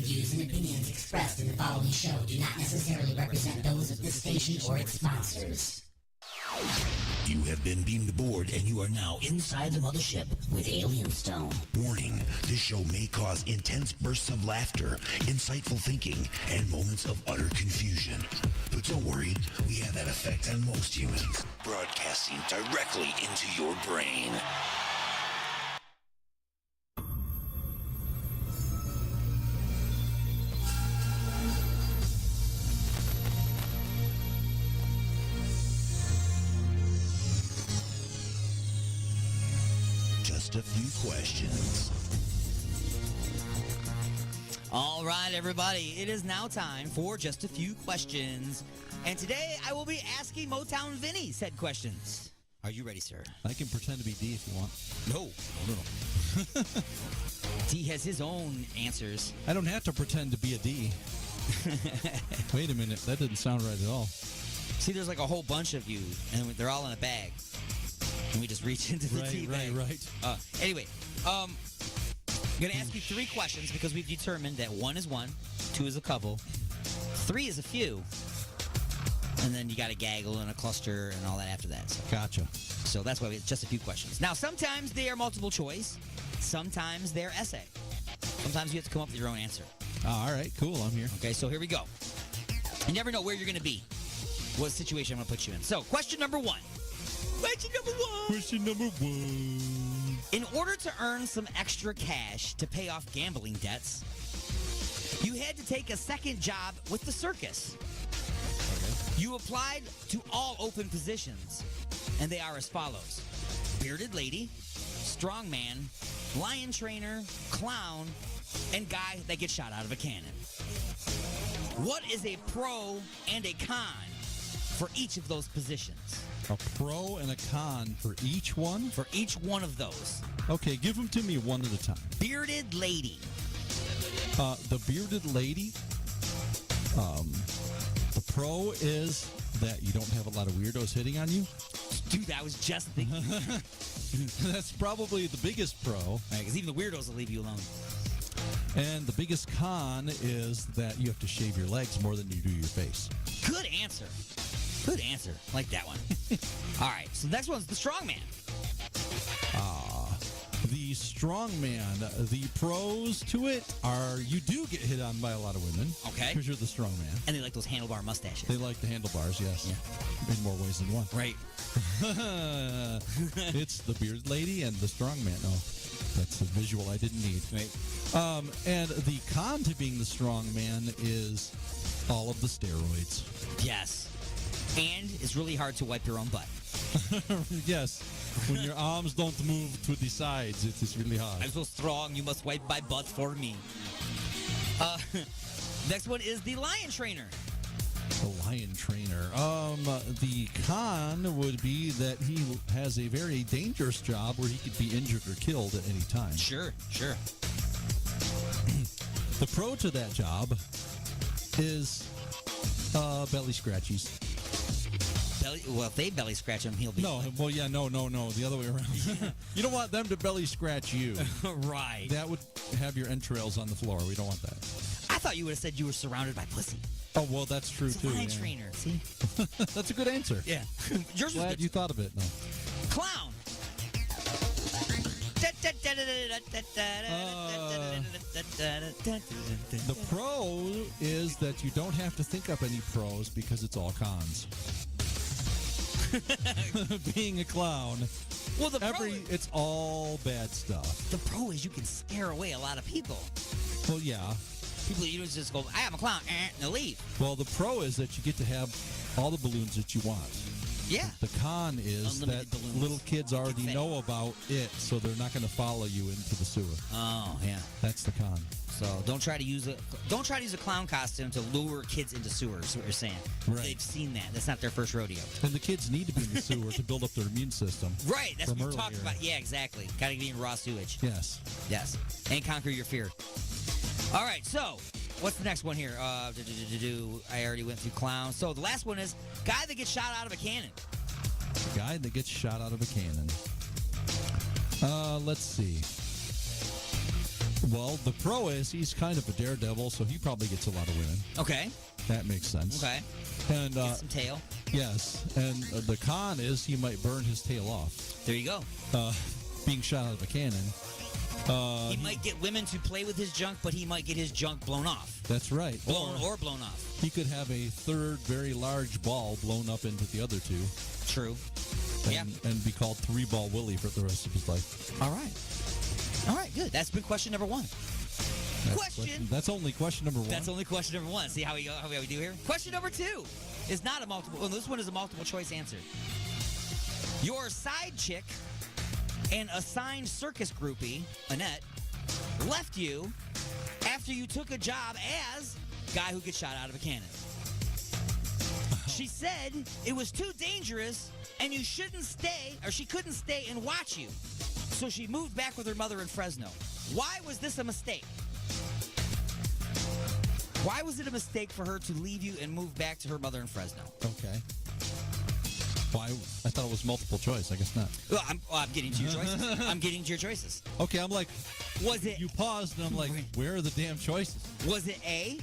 views and opinions expressed in the following show do not necessarily represent those of this station or its sponsors. You have been beamed aboard and you are now inside the mothership with Alien Stone. Warning, this show may cause intense bursts of laughter, insightful thinking, and moments of utter confusion. But don't worry, we have that effect on most humans, broadcasting directly into your brain. A few questions. All right, everybody. It is now time for just a few questions. And today I will be asking Motown Vinny said questions. Are you ready, sir? I can pretend to be D if you want. No. D has his own answers. I don't have to pretend to be a D. Wait a minute. That didn't sound right at all. See, there's like a whole bunch of you, and they're all in a bag. And we just reach into the tea bag. Right. Anyway, I'm going to ask you 3 questions because we've determined that 1 is 1, 2 is a couple, 3 is a few, and then you got a gaggle and a cluster and all that after that. So. Gotcha. So that's why it's just a few questions. Now, sometimes they are multiple choice. Sometimes they're essay. Sometimes you have to come up with your own answer. All right, cool. I'm here. Okay, so here we go. You never know where you're going to be, what situation I'm going to put you in. So, question number 1. Question number one. In order to earn some extra cash to pay off gambling debts, you had to take a second job with the circus. Okay. You applied to all open positions, and they are as follows: bearded lady, strongman, lion trainer, clown, and guy that gets shot out of a cannon. What is a pro and a con for each of those positions? A pro and a con for each one? For each one of those. Okay, give them to me one at a time. Bearded lady. The bearded lady, the pro is that you don't have a lot of weirdos hitting on you. Dude, I was just thinking. That's probably the biggest pro. Because even the weirdos will leave you alone. And the biggest con is that you have to shave your legs more than you do your face. Good answer. Good answer. I like that one. All right, so the next one's the strongman. The strongman. The pros to it are you do get hit on by a lot of women. Okay. Because you're the strongman. And they like those handlebar mustaches. They like the handlebars, yes. Yeah. In more ways than one. Right. It's the bearded lady and the strongman. Oh, that's a visual I didn't need. Right. And the con to being the strongman is all of the steroids. Yes. And it's really hard to wipe your own butt. Yes. When your arms don't move to the sides, it is really hard. I'm so strong, you must wipe my butt for me. Next one is the lion trainer. The lion trainer. The con would be that he has a very dangerous job where he could be injured or killed at any time. Sure. The pro to that job is belly scratchies. Well, if they belly scratch him, he'll be... No, well, yeah, no. The other way around. You don't want them to belly scratch you. Right. That would have your entrails on the floor. We don't want that. I thought you would have said you were surrounded by pussy. Oh, well, that's true, it's too. Lion trainer, see? That's a good answer. Yeah. Yours was Glad good. you thought of it. No. Clown. The pro is that you don't have to think up any pros because it's all cons. Being a clown, well, it's all bad stuff. The pro is you can scare away a lot of people. Well, yeah. People, you don't just go, I am a clown, and they'll leave. Well, the pro is that you get to have all the balloons that you want. Yeah. The con is Unlimited that balloons. little kids already know about it, so they're not going to follow you into the sewer. Oh, yeah. That's the con. So don't try to use a clown costume to lure kids into sewers. Is what you're saying. Right. They've seen that. That's not their first rodeo. And the kids need to be in the sewer to build up their immune system. Right. That's what from we talked earlier. about. Yeah, exactly. Got to be in raw sewage. Yes. Yes. And conquer your fear. All right. So what's the next one here? I already went through clown. So the last one is guy that gets shot out of a cannon. The guy that gets shot out of a cannon. Let's see. Well, the pro is he's kind of a daredevil, so he probably gets a lot of women. Okay. That makes sense. Okay. And Get some tail. yes, and the con is he might burn his tail off, There you go. being shot out of a cannon. He might get women to play with his junk, but he might get his junk blown off. That's right. Blown or blown off. He could have a third very large ball blown up into the other two. True. And, Yeah. and be called Three Ball Willie for the rest of his life. All right. All right, good. That's been question number one. Question. That's only question number one. That's only question number one. See how we do here? Question number two is not a multiple. Well, this one is a multiple choice answer. Your side chick and assigned circus groupie, Annette, left you after you took a job as guy who gets shot out of a cannon. She said it was too dangerous and you shouldn't stay, or she couldn't stay and watch you. So she moved back with her mother in Fresno. Why was this a mistake? Why was it a mistake for her to leave you and move back to her mother in Fresno? Okay. Why? I thought it was multiple choice. I guess not. Well, I'm getting to your choices. I'm getting to your choices. Okay, I'm like, Was it you paused, and I'm like, where are the damn choices? Was it A,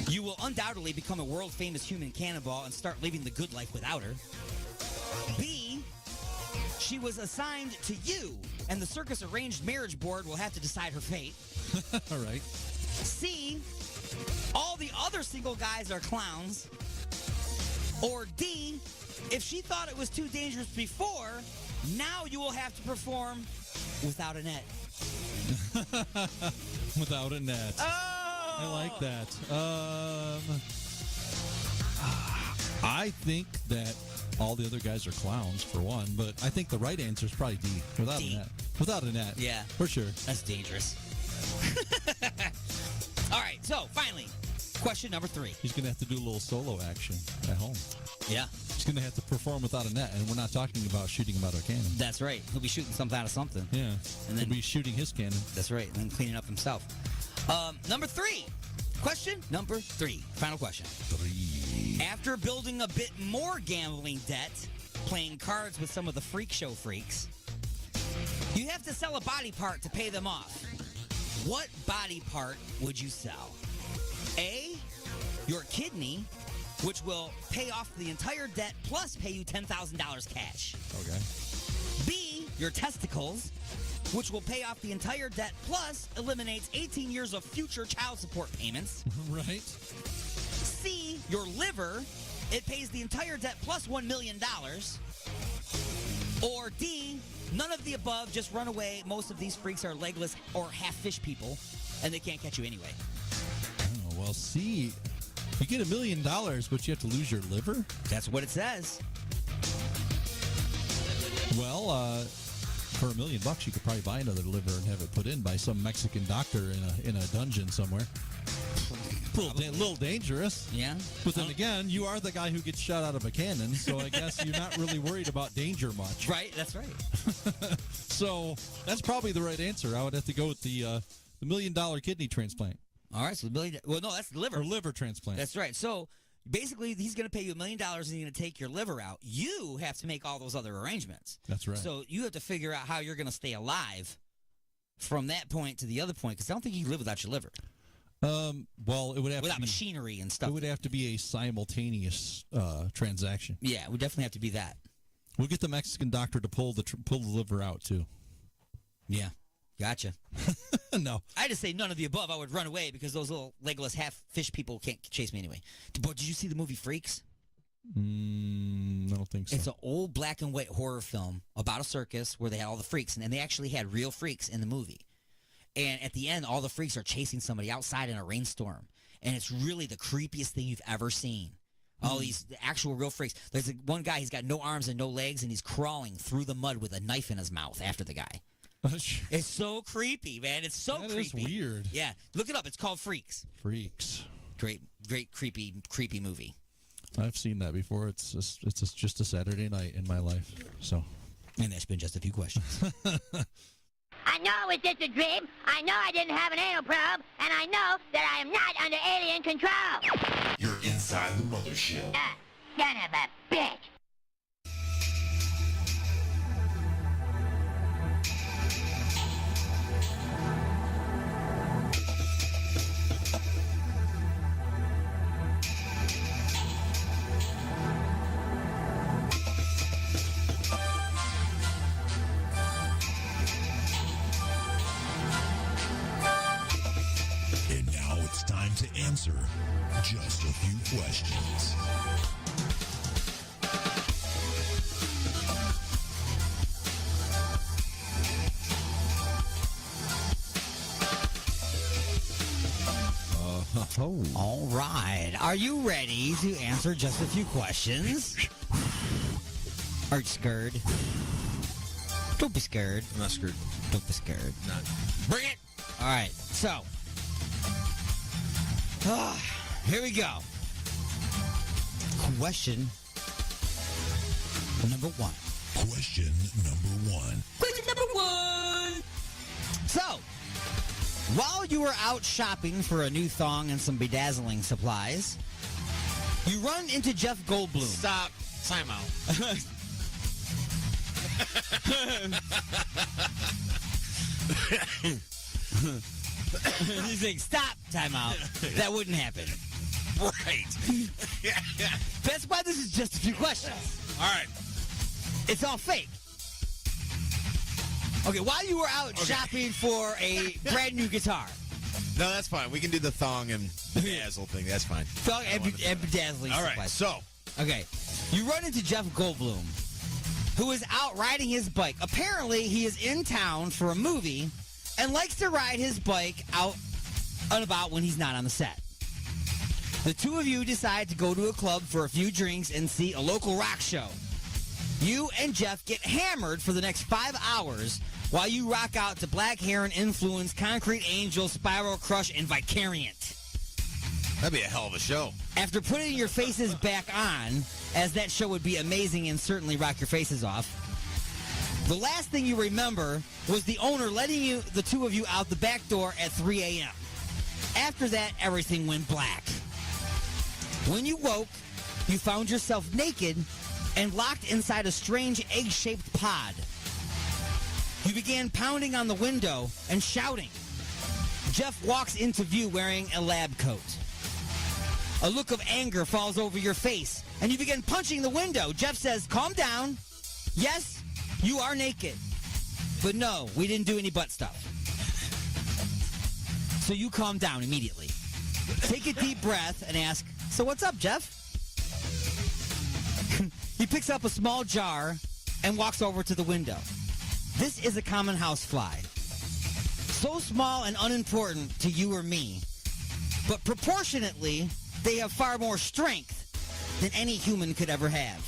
you will undoubtedly become a world famous human cannonball and start living the good life without her? B, she was assigned to you and the circus arranged marriage board will have to decide her fate. All right. C, all the other single guys are clowns. Or D, if she thought it was too dangerous before, now you will have to perform without a net. Without a net. Oh! I like that. I think that all the other guys are clowns for one, but I think the right answer is probably D. Without D. a net. Without a net. Yeah. For sure. That's dangerous. All right, so finally, question number 3. He's going to have to do a little solo action at home. Yeah, He's going to have to perform without a net, and we're not talking about shooting him out of a cannon. that's right. He'll be shooting something out of something. Yeah. And then- He'll be shooting his cannon. That's right, and then cleaning up himself. Number 3. Question number 3. Final question. 3. After building a bit more gambling debt, playing cards with some of the freak show freaks, you have to sell a body part to pay them off. What body part would you sell? A, your kidney, which will pay off the entire debt plus pay you $10,000 cash. Okay. B, your testicles, which will pay off the entire debt plus eliminates 18 years of future child support payments. Right. C, your liver, it pays the entire debt plus $1 million. Or D, none of the above, just run away. Most of these freaks are legless or half fish people, and they can't catch you anyway. Oh, well, C, you get $1 million, but you have to lose your liver? That's what it says. Well, for $1 million, you could probably buy another liver and have it put in by some Mexican doctor in a dungeon somewhere. A little dangerous. Yeah. But then again, you are the guy who gets shot out of a cannon, so I guess you're not really worried about danger much. Right, that's right. So that's probably the right answer. I would have to go with the $1 million kidney transplant All right, so $1 million. Well, no, that's the liver. or liver transplant. That's right. So basically, he's going to pay you $1 million and he's going to take your liver out. You have to make all those other arrangements. That's right. So you have to figure out how you're going to stay alive from that point to the other point, because I don't think you can live without your liver. Well, it would have Without to be, machinery and stuff. it would have to be a simultaneous transaction. Yeah, we definitely have to be that. We'll get the Mexican doctor to pull the liver out too. Yeah. Gotcha. No. I just say none of the above. I would run away because those little legless half fish people can't chase me anyway. But did you see the movie Freaks? I don't think so. It's an old black and white horror film about a circus where they had all the freaks, and they actually had real freaks in the movie. And at the end, all the freaks are chasing somebody outside in a rainstorm. And it's really the creepiest thing you've ever seen. All these actual real freaks. There's one guy, he's got no arms and no legs, and he's crawling through the mud with a knife in his mouth after the guy. It's so creepy, man. It's so That creepy. is weird. Yeah. Look it up. It's called Freaks. Freaks. Great, creepy movie. I've seen that before. It's just a Saturday night in my life. So, And that's been just a few questions. I know it was just a dream. I know I didn't have an anal probe. And I know that I am not under alien control. You're inside the mothership. Son of a bitch. questions. Oh. All right. Are you ready to answer just a few questions? Are you scared? Don't be scared. I'm not screwed. Don't be scared. Not. Bring it. All right. So, here we go. Question number one. Question number one. Question number one. So, while you were out shopping for a new thong and some bedazzling supplies, you run into Jeff Goldblum. Stop. Time out. He's like, stop, time out. That wouldn't happen. Right. That's why this is just a few questions. All right. It's all fake. Okay, while you were out shopping for a brand new guitar, No, that's fine. We can do the thong and bedazzle thing. That's fine. thong and bedazzling All right. supplies. So, Okay, you run into Jeff Goldblum, who is out riding his bike. Apparently, he is in town for a movie and likes to ride his bike out and about when he's not on the set. The two of you decide to go to a club for a few drinks and see a local rock show. You and Jeff get hammered for the next 5 hours while you rock out to Black Heron Influence, Concrete Angel, Spiral Crush, and Vicariant. that'd be a hell of a show. After putting your faces back on, as that show would be amazing and certainly rock your faces off, the last thing you remember was the owner letting the two of you out the back door at 3 a.m. After that, everything went black. When you woke, you found yourself naked and locked inside a strange egg-shaped pod. You began pounding on the window and shouting. Jeff walks into view wearing a lab coat. A look of anger falls over your face, and you begin punching the window. Jeff says, calm down. Yes, you are naked. But no, we didn't do any butt stuff. So you calm down immediately. Take a deep breath and ask, so what's up, Jeff? He picks up a small jar and walks over to the window. This is a common housefly. So small and unimportant to you or me, but proportionately, they have far more strength than any human could ever have.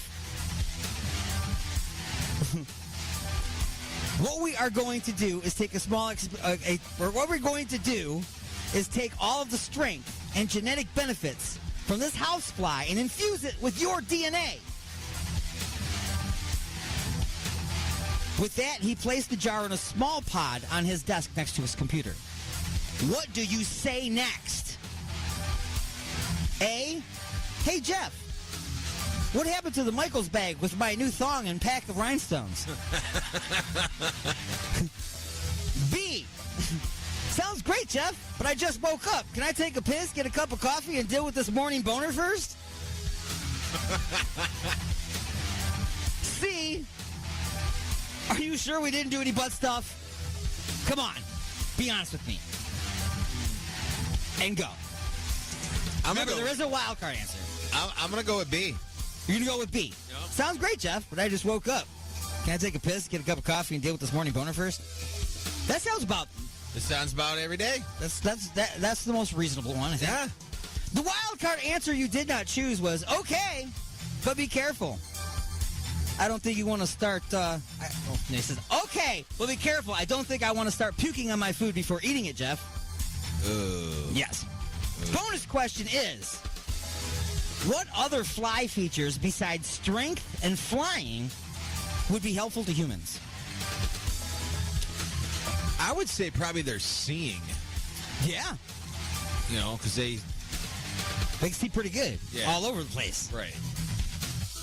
What we are going to do is take all of the strength and genetic benefits from this housefly and infuse it with your DNA. With that, he placed the jar in a small pod on his desk next to his computer. What do you say next? A, hey Jeff, what happened to the Michaels bag with my new thong and pack of rhinestones? B, sounds great, Jeff, but I just woke up. Can I take a piss, get a cup of coffee, and deal with this morning boner first? C, are you sure we didn't do any butt stuff? Come on, be honest with me. And go. Remember, there is a wild card answer. I'm going to go with B. You're going to go with B. Yep. Sounds great, Jeff, but I just woke up. Can I take a piss, get a cup of coffee, and deal with this morning boner first? That sounds about... This sounds about every day. That's the most reasonable one, I think. Yeah. The wild card answer you did not choose was, okay, but be careful. I don't think you want to start... he says, okay, but be careful. I don't think I want to start puking on my food before eating it, Jeff. Yes. Bonus question is, what other fly features besides strength and flying would be helpful to humans? I would say probably they're seeing, Yeah. you know, because they... They can see pretty good. Yeah. All over the place. Right.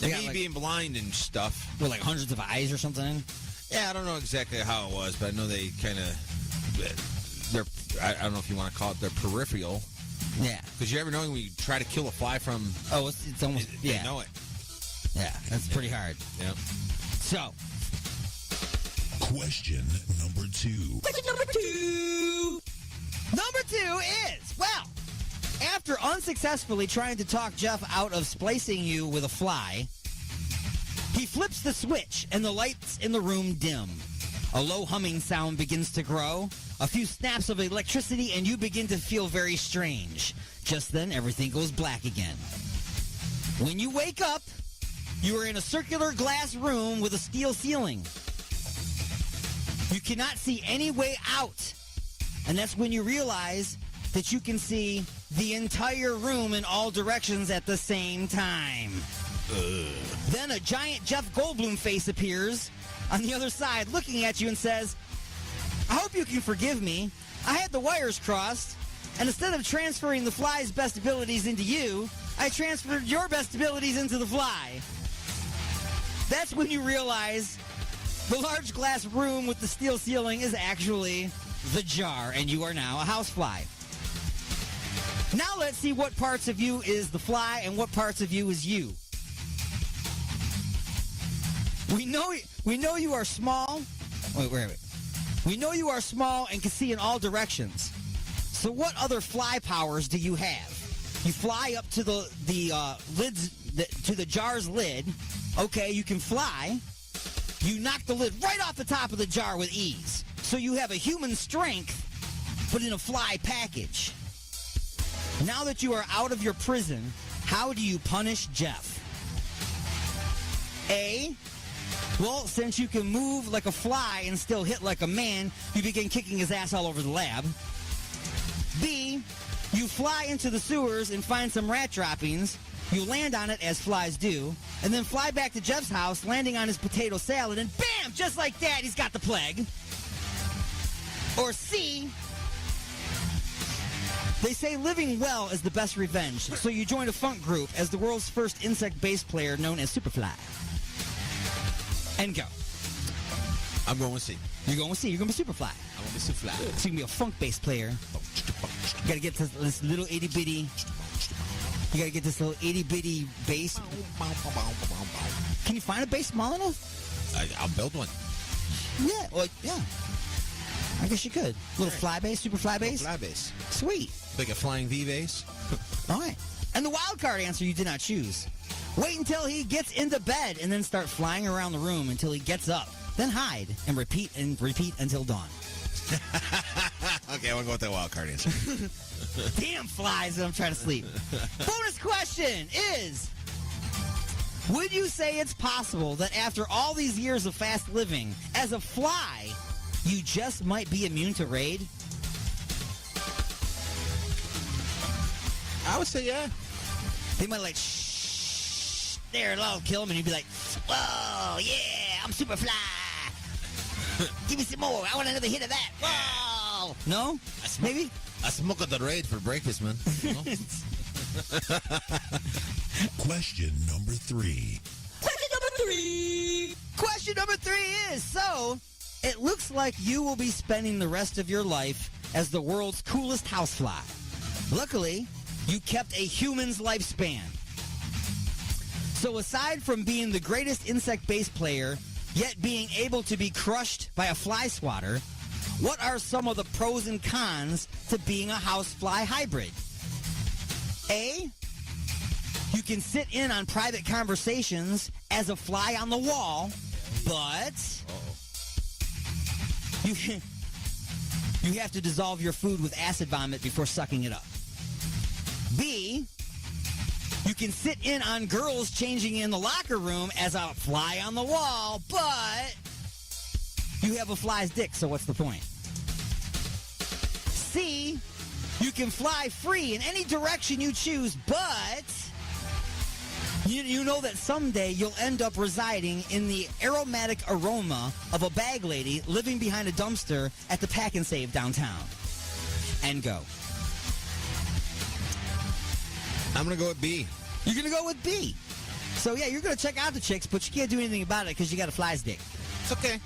They They got, me like- being blind and stuff. With like hundreds of eyes or something. Yeah, I don't know exactly how it was, but I know they kind of... They're, I don't know if you want to call it their peripheral. Yeah. Because you ever know when you try to kill a fly from... Oh, it's almost... They Yeah. know it. Yeah, that's pretty hard. Yep. So, Question number two. question number two. Number two is, well, After unsuccessfully trying to talk Jeff out of splicing you with a fly, he flips the switch and the lights in the room dim. A low humming sound begins to grow. A few snaps of electricity and you begin to feel very strange. Just then, everything goes black again. When you wake up, you are in a circular glass room with a steel ceiling. You cannot see any way out. And that's when you realize that you can see the entire room in all directions at the same time. Then a giant Jeff Goldblum face appears on the other side looking at you and says, I hope you can forgive me. I had the wires crossed, and instead of transferring the fly's best abilities into you, I transferred your best abilities into the fly. That's when you realize the large glass room with the steel ceiling is actually the jar, and you are now a housefly. Now let's see what parts of you is the fly and what parts of you is you. We know you are small. Wait. We know you are small and can see in all directions. So what other fly powers do you have? You fly up to the lids to the jar's lid. Okay, you can fly. You knock the lid right off the top of the jar with ease. So you have a human strength, but in a fly package. Now that you are out of your prison, how do you punish Jeff? A, well, since you can move like a fly and still hit like a man, you begin kicking his ass all over the lab. B, you fly into the sewers and find some rat droppings. You land on it as flies do, and then fly back to Jeff's house, landing on his potato salad, and bam, just like that, he's got the plague. Or C, they say living well is the best revenge, so you join a funk group as the world's first insect bass player known as Superfly. And go. I'm going with C. You're going with C. You're going to be Superfly. I'm going to be Superfly. So you can be a funk bass player. You got to get to this little itty bitty. You got to get this little itty bitty bass. Can you find a bass small enough? I'll build one. Yeah. Well, yeah. I guess you could. Little fly bass, super fly bass. Fly bass. Sweet. Like a flying V bass. All right. And the wild card answer you did not choose. Wait until he gets into bed and then start flying around the room until he gets up. Then hide and repeat until dawn. Okay, I want to go with that wild card answer. Damn flies that I'm trying to sleep. Bonus question is, would you say it's possible that after all these years of fast living, as a fly, you just might be immune to raid? I would say yeah. They might shh, there, that'll kill him, and you'd be like, whoa, yeah, I'm super fly. Give me some more. I want another hit of that. Whoa. No? Maybe? I smoke at the raid for breakfast, man. You know? Question number 3. Question number three is, so, it looks like you will be spending the rest of your life as the world's coolest housefly. Luckily, you kept a human's lifespan. So aside from being the greatest insect bass player, yet being able to be crushed by a fly swatter, what are some of the pros and cons to being a housefly hybrid? A, you can sit in on private conversations as a fly on the wall, but you have to dissolve your food with acid vomit before sucking it up. B, you can sit in on girls changing in the locker room as a fly on the wall, but you have a fly's dick, so what's the point? C, you can fly free in any direction you choose, but you know that someday you'll end up residing in the aromatic aroma of a bag lady living behind a dumpster at the Pack and Save downtown. And go. I'm going to go with B. You're going to go with B. So, yeah, you're going to check out the chicks, but you can't do anything about it because you got a fly's dick. It's okay.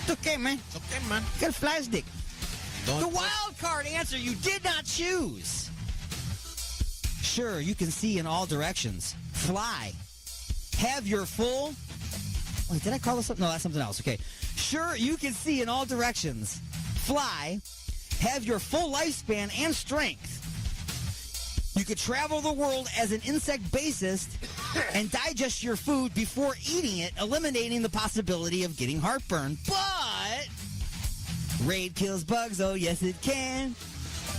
It's okay, man. It's okay, man. You got a fly's dick. Don't The wild card answer you did not choose. Sure, you can see in all directions. Fly. Have your full... Wait, did I call this something? No, that's something else. Okay. Sure, you can see in all directions. Fly. Have your full lifespan and strength. You could travel the world as an insect bassist and digest your food before eating it, eliminating the possibility of getting heartburn. But Raid kills bugs, oh yes it can.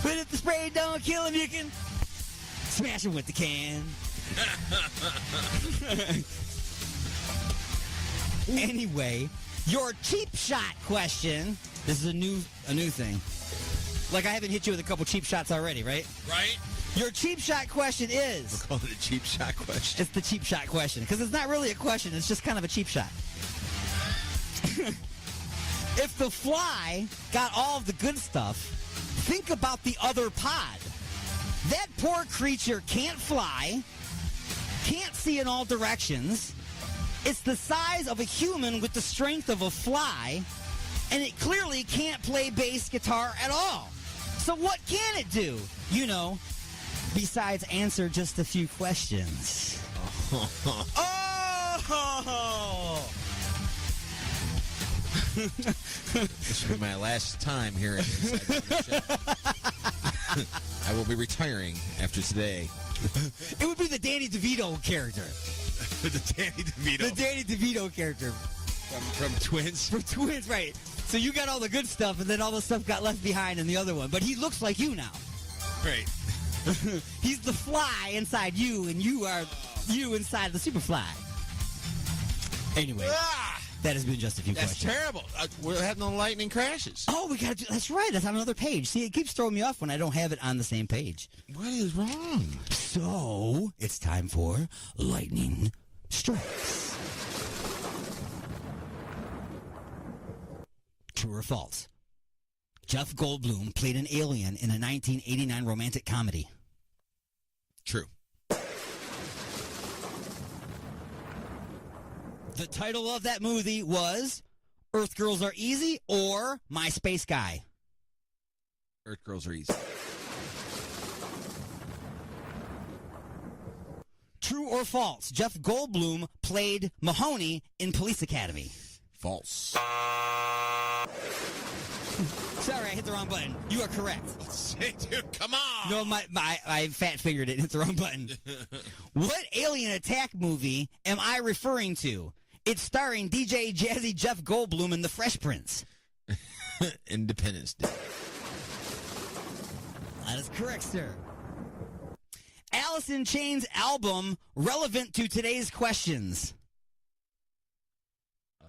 But if the spray don't kill him, you can smash him with the can. Anyway, your cheap shot question. This is a new thing. Like I haven't hit you with a couple cheap shots already, right? Right? Your cheap shot question is... We'll call it a cheap shot question. It's the cheap shot question. Because it's not really a question. It's just kind of a cheap shot. If the fly got all of the good stuff, think about the other pod. That poor creature can't fly, can't see in all directions. It's the size of a human with the strength of a fly, and it clearly can't play bass guitar at all. So what can it do? You know, besides answer just a few questions. Oh! This will be my last time here at Inside the Mothership. I will be retiring after today. It would be the Danny DeVito character. The Danny DeVito. The Danny DeVito character. From Twins. From Twins, right. So you got all the good stuff, and then all the stuff got left behind in the other one. But he looks like you now. Right. He's the fly inside you, and you are you inside the Superfly. Anyway, that has been just a few That's questions. terrible. We're having no lightning crashes. Oh, we got to do. That's right. That's on another page. See, it keeps throwing me off when I don't have it on the same page. What is wrong? So it's time for lightning strikes. True or false? Jeff Goldblum played an alien in a 1989 romantic comedy. True. The title of that movie was Earth Girls Are Easy or My Space Guy. Earth Girls Are Easy. True or false? Jeff Goldblum played Mahoney in Police Academy. False. Sorry, I hit the wrong button. You are correct. Say, dude, come on. No, I fat fingered it and hit the wrong button. What alien attack movie am I referring to? It's starring DJ Jazzy Jeff Goldblum and the Fresh Prince. Independence Day. That is correct, sir. Alice in Chains album relevant to today's questions. 5,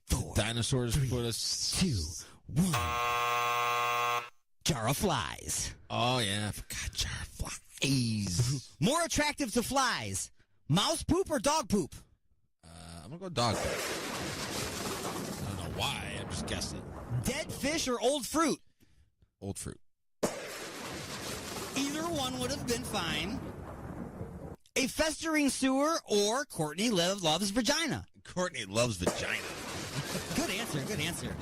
4, Dinosaurs 3, put us 2, 1. Jar of Flies. Oh yeah, I forgot jar of flies. More attractive to flies, mouse poop or dog poop? I'm gonna go dog poop. I don't know why. I'm just guessing. Dead fish or old fruit? Old fruit. Either one would have been fine. A festering sewer or Courtney loves vagina? Courtney loves vagina. Good answer, good answer.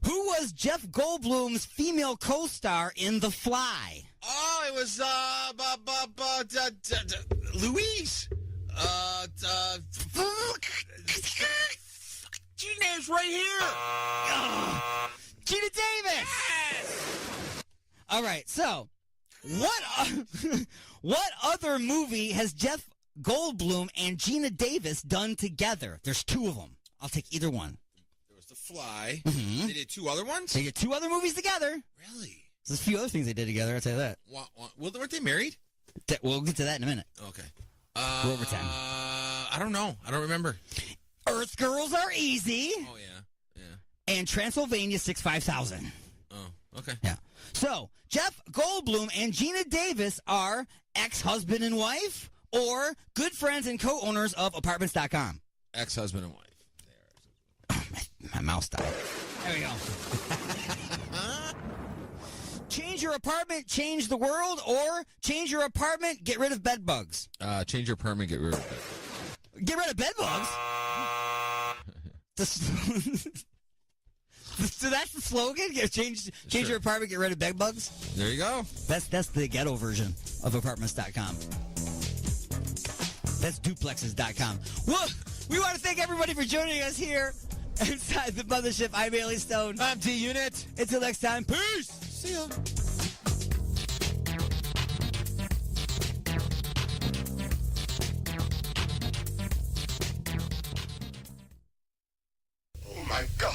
Who was Jeff Goldblum's female co-star in The Fly? Oh, it was Louise. Your name's right here. Gina Davis. Yes! All right, so what other movie has Jeff Goldblum and Gina Davis done together? There's 2 of them. I'll take either one. There was The Fly. Mhm. They did 2 other ones? They did 2 other movies together. Really? There's a few other things they did together, I'll tell you that. Well, weren't they married? We'll get to that in a minute. Okay. We're over time. I don't know. I don't remember. Earth Girls Are Easy Oh, yeah. Yeah. and Transylvania 65000. Oh, okay. Yeah. So, Jeff Goldblum and Gina Davis are ex-husband and wife or good friends and co-owners of Apartments.com. Ex-husband and wife. My mouse died. There we go. Change your apartment, change the world, or change your apartment, get rid of bed bugs. Change your apartment, get rid of it. Get rid of bed bugs? So that's the slogan? Change Sure. your apartment, get rid of bed bugs? There you go. That's the ghetto version of Apartments.com. That's duplexes.com. Well, we want to thank everybody for joining us here Inside the mothership, I'm Bailey Stone. I'm D-Unit. Until next time, peace! See ya. Oh my God!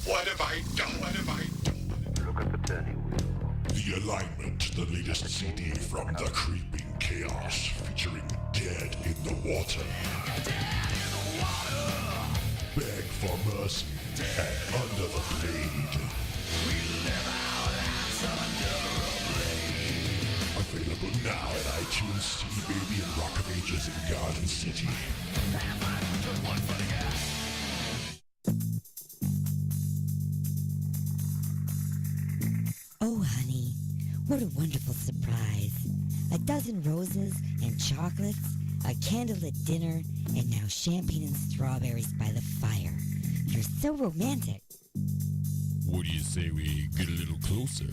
What have I done? What have I done? Look at the turning wheel. The Alignment, the latest CD from The Creeping Chaos, featuring Dead in the Water. Dead in the water! Beg for mercy and Under the Blade. We live our lives under a blade. Available now at iTunes, CD Baby, and Rock of Ages in Garden City. Oh, honey, what a wonderful surprise. A dozen roses and chocolates, a candlelit dinner, and now champagne and strawberries by the fire. You're so romantic. What do you say we get a little closer?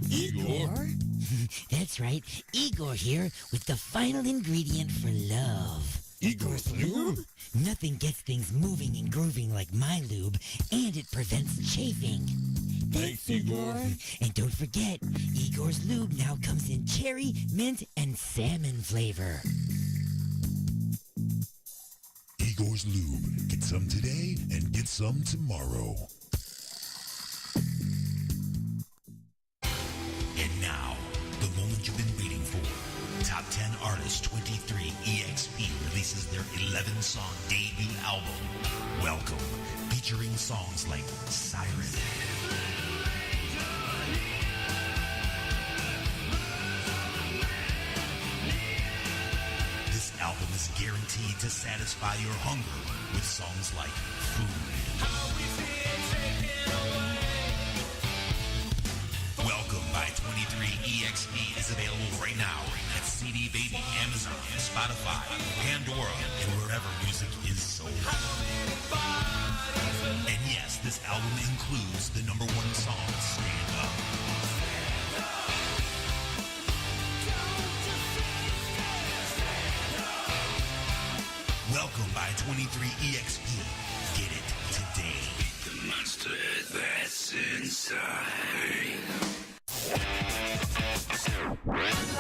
Igor? That's right, Igor here with the final ingredient for love. Igor's lube? Nothing gets things moving and grooving like my lube, and it prevents chafing. Thanks, Igor. And don't forget, Igor's lube now comes in cherry, mint, and salmon flavor. Igor's Lube. Get some today and get some tomorrow. And now, the moment you've been waiting for. Top 10 Artists 23 EXP releases their 11-song debut album, Welcome, featuring songs like Siren, This album is guaranteed to satisfy your hunger with songs like Food. Welcome by 23 EXP is available right now at CD Baby, Amazon, Spotify, Pandora, and wherever music is sold. And yes, this album includes the #1 song, Stand Up. Welcome by 23 EXP. Get it today. The monster that's inside.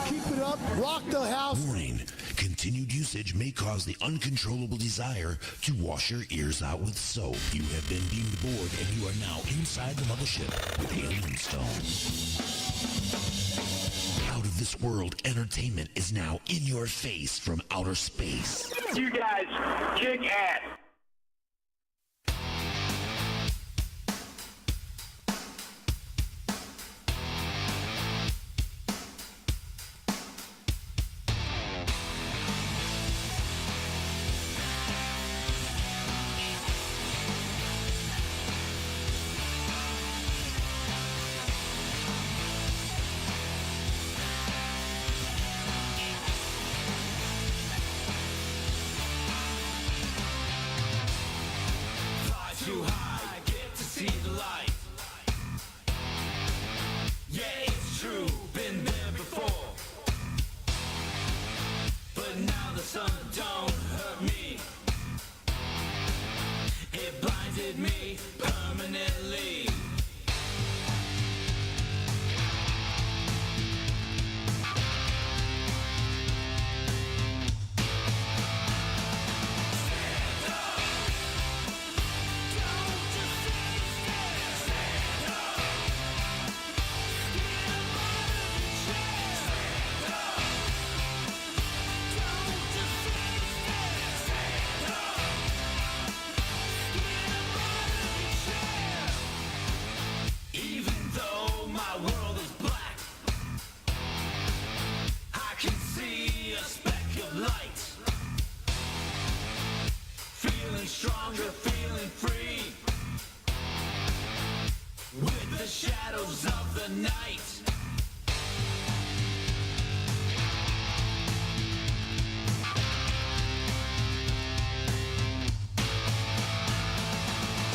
Keep it up, rock the house. Warning. Continued usage may cause the uncontrollable desire to wash your ears out with soap. You have been beamed aboard and you are now inside the mothership with Alien Stone. Out of this world entertainment is now in your face from outer space. You guys kick ass. Too high, get to see the light. Yeah, it's true, been there before. But now the sun don't hurt me. It blinded me permanently. Even though my world is black, I can see a speck of light. Feeling stronger, feeling free. With the shadows of the night.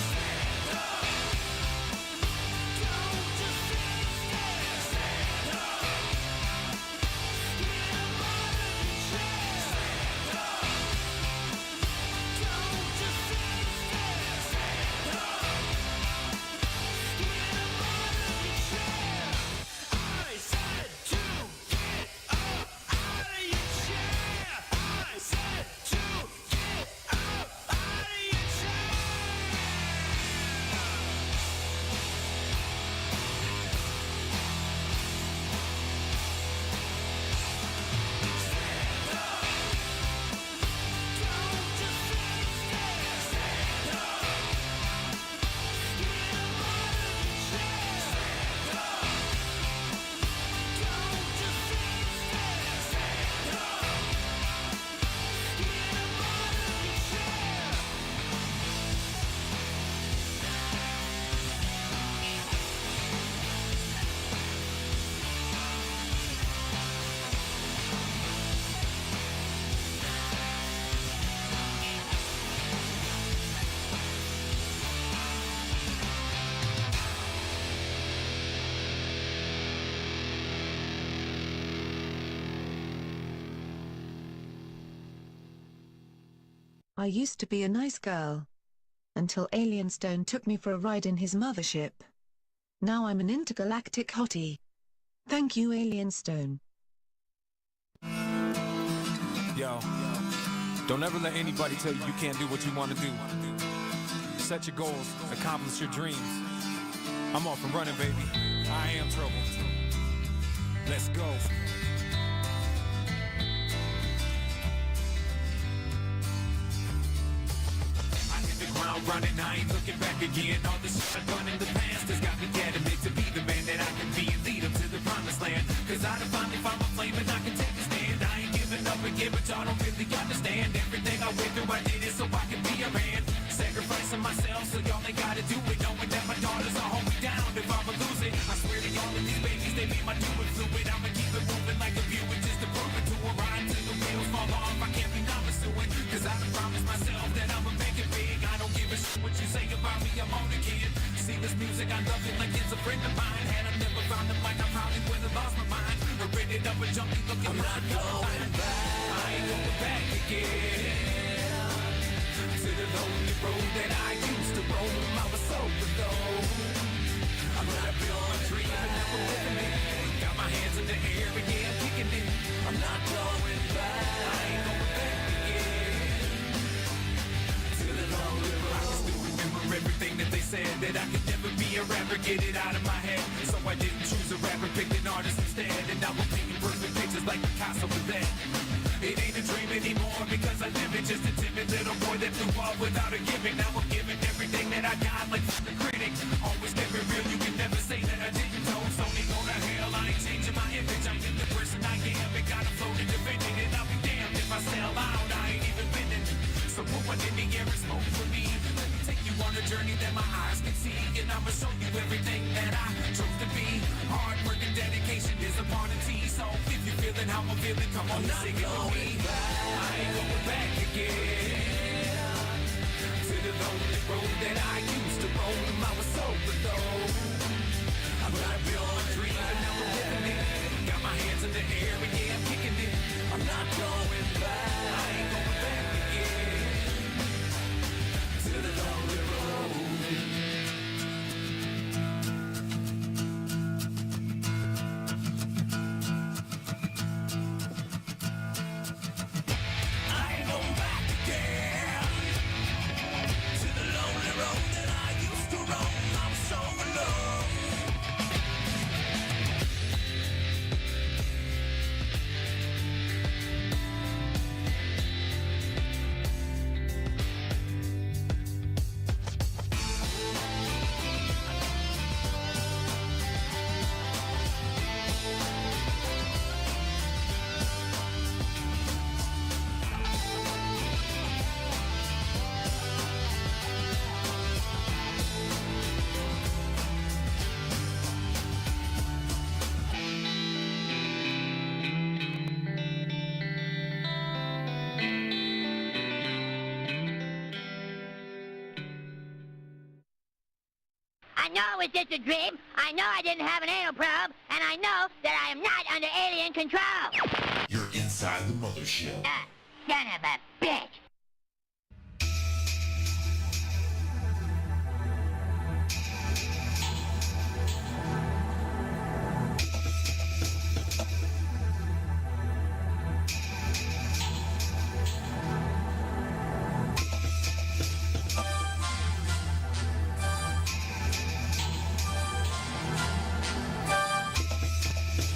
Stand up. Don't just I used to be a nice girl. Until Alien Stone took me for a ride in his mothership. Now I'm an intergalactic hottie. Thank you, Alien Stone. Yo, don't ever let anybody tell you you can't do what you want to do. Set your goals, accomplish your dreams. I'm off and running, baby. I am trouble. Let's go. I hit the ground running, I ain't looking back again. All the shit I've done in the past has got me adamant to be the man that I can be and lead them to the promised land. Cause I done finally found my flame and I can take a stand. I ain't giving up again, but y'all don't really understand. Everything I went through, I did it so I can be a man. Sacrificing myself so y'all ain't gotta do it. Knowing that my daughters will hold me down if I'ma lose it. I swear to y'all of these babies, they be my doing fluid. I'ma keep it moving like a viewing just to prove it to a ride till the wheels fall off. I can't be not pursuing, cause I done promised myself that I'ma make it big. I don't give a shit what you say about me, I'm on again. See this music, I love it like it's a friend of mine. Had I never found the mic, I probably would have lost my mind. Or ended up a junkie looking I'm not going back. I ain't going back again. To the lonely road that I used to roam, I was so alone. I'm gonna build my dream and now I'm living it. Got my hands in the air and yeah, I'm kicking it. I'm not going back. I ain't going back again. To the lonely road. I can still remember everything that they said, that I could never be a rapper, get it out of my head. So I didn't choose a rapper, picked an artist instead. And now I'm painting perfect pictures like Picasso with that. It ain't a dream anymore because I live it. Just a timid little boy that flew off without a gimmick. Now I'm giving everything that I got like the critic. Always kept it real, you can never say that I didn't know. Only go to hell, I ain't changing my image. I'm in the person I am and got a flow to defend it. And I'll be damned if I sell out, I ain't even winning. So put one in the air and smoke for me. Let me take you on a journey that my eyes can see. And I'ma show you everything that I chose to be. Hard work and dedication is a part of T. So if you're feeling how I'm feeling, come on, sing it with me. I ain't going back again. To the lonely road that I used to roam, I was so alone. I'm gonna build my dream and now I'm living it. Got my hands in the air and yeah, I'm kicking it. I'm not going back. I ain't going back again. To the lonely road. I know it was just a dream. I know I didn't have an anal probe. And I know that I am not under alien control. You're inside the mothership. Son of a bitch.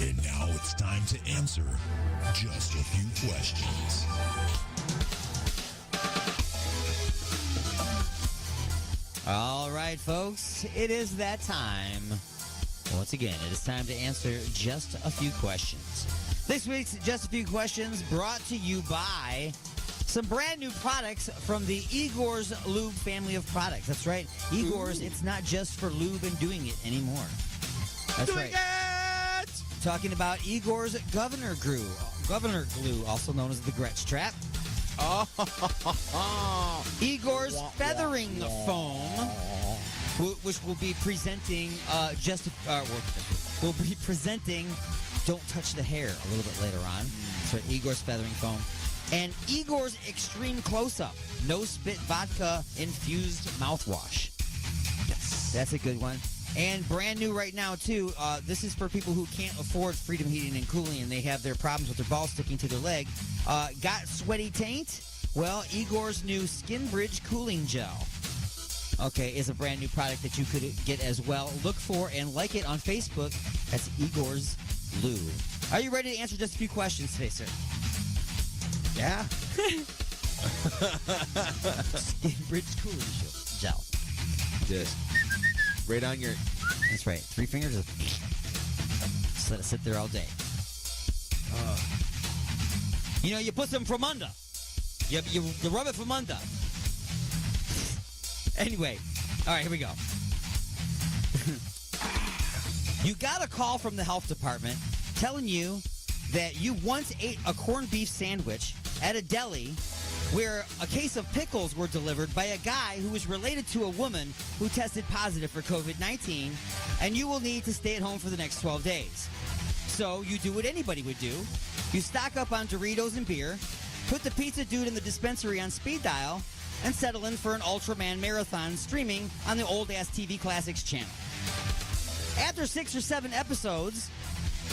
And now it's time to answer just a few questions. All right, folks, it is that time. Once again, it is time to answer just a few questions. This week's Just a Few Questions brought to you by some brand new products from the Igor's Lube family of products. That's right, Igor's, it's not just for lube and doing it anymore. That's right. Talking about Igor's Governor Glue, also known as the Gretsch Trap. Igor's Feathering Foam, which will be presenting will be presenting Don't Touch the Hair a little bit later on. So Igor's Feathering Foam. and Igor's Extreme Close-Up No Spit Vodka Infused Mouthwash. Yes. That's a good one. And brand new right now, too, this is for people who can't afford Freedom Heating and Cooling and they have their problems with their balls sticking to their leg. Got sweaty taint? Well, Igor's new Skin Bridge Cooling Gel. Okay, is a brand new product that you could get as well. Look for and like it on Facebook. That's Igor's Lube. Are you ready to answer just a few questions today, sir? Yeah. Skin Bridge Cooling Gel. Just right on your... That's right. 3 fingers. Just let it sit there all day. You know, you put some from under. You rub it from under. Anyway, all right, here we go. You got a call from the health department telling you that you once ate a corned beef sandwich at a deli where a case of pickles were delivered by a guy who was related to a woman who tested positive for COVID-19, and you will need to stay at home for the next 12 days. So you do what anybody would do. You stock up on Doritos and beer, put the pizza dude in the dispensary on speed dial, and settle in for an Ultraman marathon streaming on the old-ass TV Classics channel. After 6 or 7 episodes,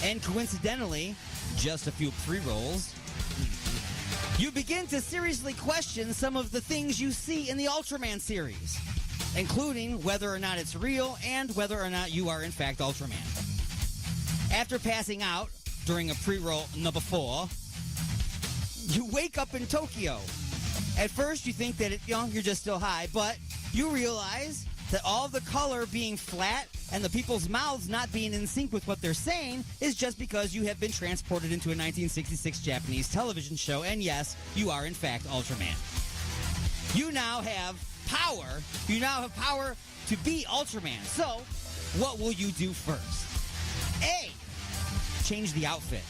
and coincidentally, just a few pre-rolls, you begin to seriously question some of the things you see in the Ultraman series, including whether or not it's real and whether or not you are in fact Ultraman. After passing out during a pre-roll number 4, you wake up in Tokyo. At first, you think that you're just still high, but you realize that all the color being flat and the people's mouths not being in sync with what they're saying is just because you have been transported into a 1966 Japanese television show, and yes, you are in fact Ultraman. You now have power. You now have power to be Ultraman. So, what will you do first? A, change the outfit,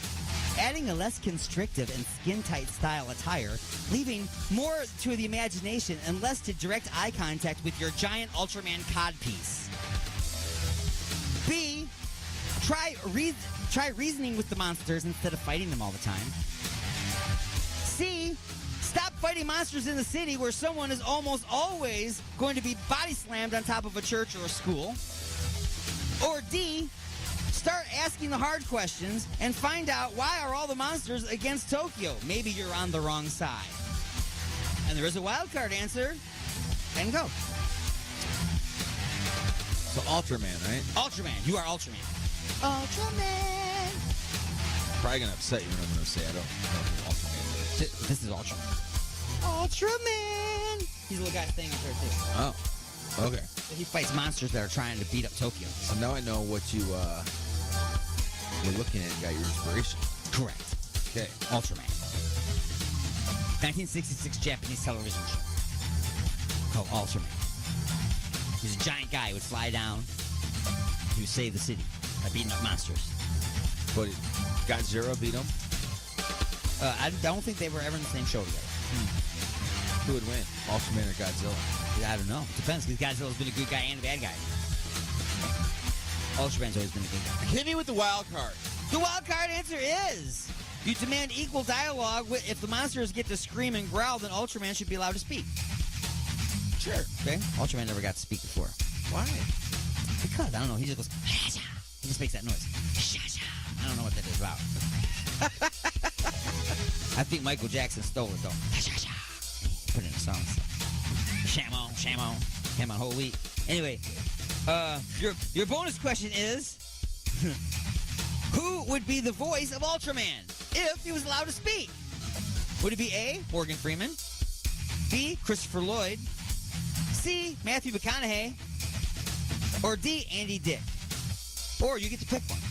adding a less constrictive and skin-tight style attire, leaving more to the imagination and less to direct eye contact with your giant Ultraman codpiece. B, try reasoning with the monsters instead of fighting them all the time. C, stop fighting monsters in the city where someone is almost always going to be body slammed on top of a church or a school. Or D, start asking the hard questions and find out why are all the monsters against Tokyo. Maybe you're on the wrong side. And there is a wild card answer. And go. So Ultraman, right? Ultraman. You are Ultraman. Ultraman. Probably gonna upset you when I'm gonna say I don't know who Ultraman is. This is Ultraman. Ultraman. He's a little guy staying up there too. Oh. Okay. He fights monsters that are trying to beat up Tokyo. So now I know what you're looking at and got your inspiration. Correct. Okay. Ultraman. 1966 Japanese television show called Ultraman. He's a giant guy who would fly down. He would save the city by beating up monsters. But Godzilla beat him? I don't think they were ever in the same show together. Who would win? Ultraman or Godzilla? I don't know. It depends, because Godzilla's been a good guy and a bad guy. Ultraman's always been a good guy. Hit me with the wild card. The wild card answer is you demand equal dialogue. If the monsters get to scream and growl, then Ultraman should be allowed to speak. Sure. Okay? Ultraman never got to speak before. Why? Because, I don't know, he just goes, he just makes that noise. I don't know what that is about. I think Michael Jackson stole it, though. Put it in a song. Shamo, came on whole week. Anyway, your bonus question is, who would be the voice of Ultraman if he was allowed to speak? Would it be A, Morgan Freeman, B, Christopher Lloyd, C, Matthew McConaughey, or D, Andy Dick? Or you get to pick one.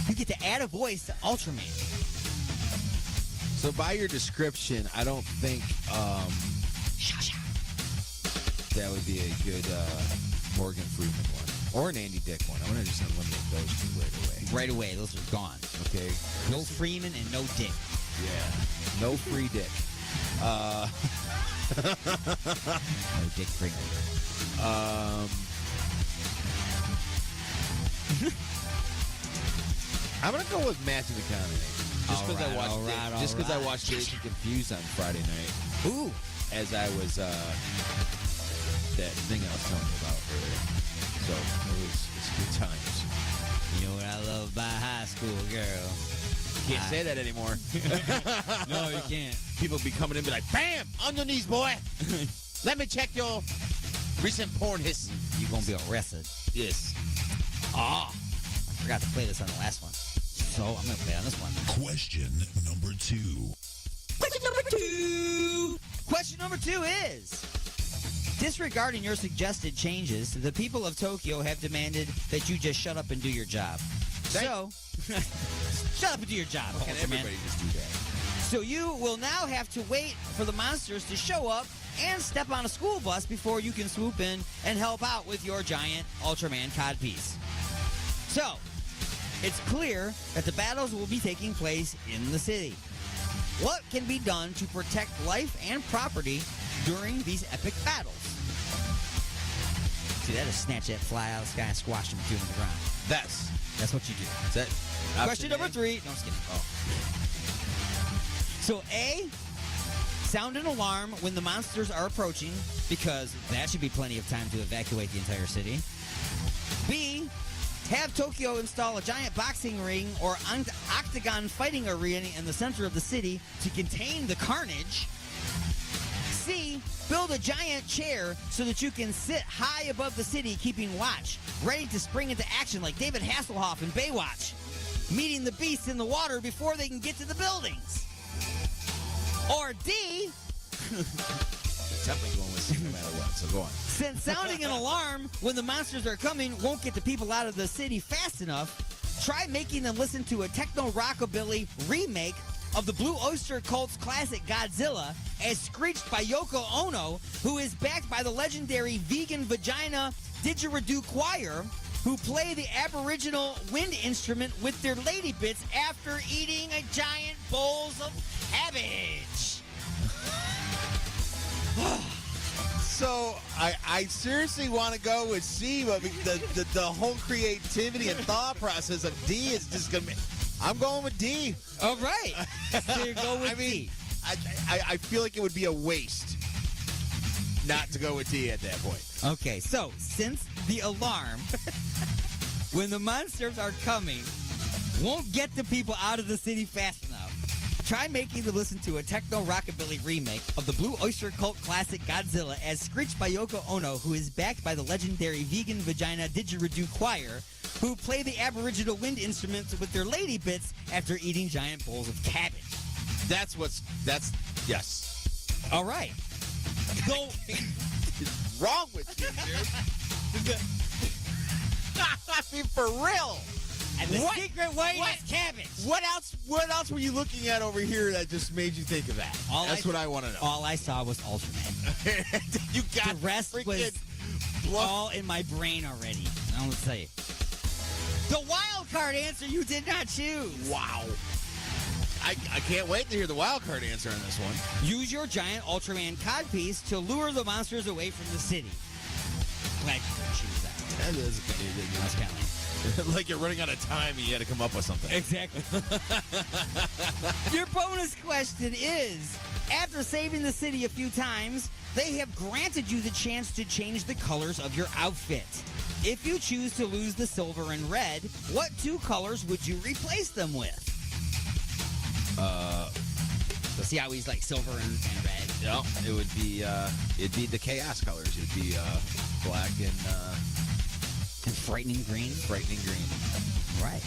You get to add a voice to Ultraman. So by your description, I don't think that would be a good Morgan Freeman one. Or an Andy Dick one. I want to just eliminate those two right away. Right away. Those are gone. Okay. No Freeman and no Dick. Yeah. No free Dick. No Dick Freeman. I'm going to go with Matthew McConaughey. Just Just because I watched all right. I watched Dazed and Confused on Friday night. Ooh. As I was that thing I was telling you about earlier. So it's good times. You know what I love about high school, girl? Can't say that anymore. No, you can't. People be coming in and be like, bam! On your knees, boy! Let me check your recent porn history. You're going to be arrested. Yes. I forgot to play this on the last one. So I'm going to play on this one. Question number 2. Question number 2 is, disregarding your suggested changes, the people of Tokyo have demanded that you just shut up and do your job. So, shut up and do your job. Can everybody just do that? So you will now have to wait for the monsters to show up and step on a school bus before you can swoop in and help out with your giant Ultraman codpiece. So, it's clear that the battles will be taking place in the city. What can be done to protect life and property during these epic battles? See, that is snatch that fly out of the sky and squash them two in the ground. That's what you do. Is that Question number 3. No, I'm just kidding. Oh. So, A, sound an alarm when the monsters are approaching, because that should be plenty of time to evacuate the entire city. B, have Tokyo install a giant boxing ring or octagon fighting arena in the center of the city to contain the carnage. C, build a giant chair so that you can sit high above the city keeping watch, ready to spring into action like David Hasselhoff in Baywatch, meeting the beasts in the water before they can get to the buildings. Or D, definitely going with C no matter what, so go on. Since sounding an alarm when the monsters are coming won't get the people out of the city fast enough, try making them listen to a techno-rockabilly remake of the Blue Oyster Cult's classic Godzilla, as screeched by Yoko Ono, who is backed by the legendary vegan vagina Didgeridoo Choir, who play the Aboriginal wind instrument with their lady bits after eating a giant bowls of cabbage. So I seriously want to go with C, but the whole creativity and thought process of D is just gonna be. I'm going with D. All right. So you go with D. I feel like it would be a waste not to go with D at that point. Okay, so since the alarm when the monsters are coming won't get the people out of the city fast enough, try making them listen to a techno-rockabilly remake of the Blue Oyster Cult classic Godzilla, as screeched by Yoko Ono, who is backed by the legendary vegan vagina Didgeridoo Choir, who play the Aboriginal wind instruments with their lady bits after eating giant bowls of cabbage. That's yes. All right. So, what's wrong with you, dude? I mean, for real. And the secret way is cabbage. What else were you looking at over here that just made you think of that? That's what I want to know. All I saw was Ultraman. You got the rest was all in my brain already. I'm going to tell you. The wild card answer you did not choose. Wow. I can't wait to hear the wild card answer on this one. Use your giant Ultraman codpiece to lure the monsters away from the city. Glad you didn't choose that. That is That's kind of like you're running out of time and you had to come up with something. Exactly. Your bonus question is, after saving the city a few times, they have granted you the chance to change the colors of your outfit. If you choose to lose the silver and red, what 2 colors would you replace them with? So see how he's like silver and red? No, it would be it'd be the chaos colors. It'd be black and frightening green. Frightening green. Right.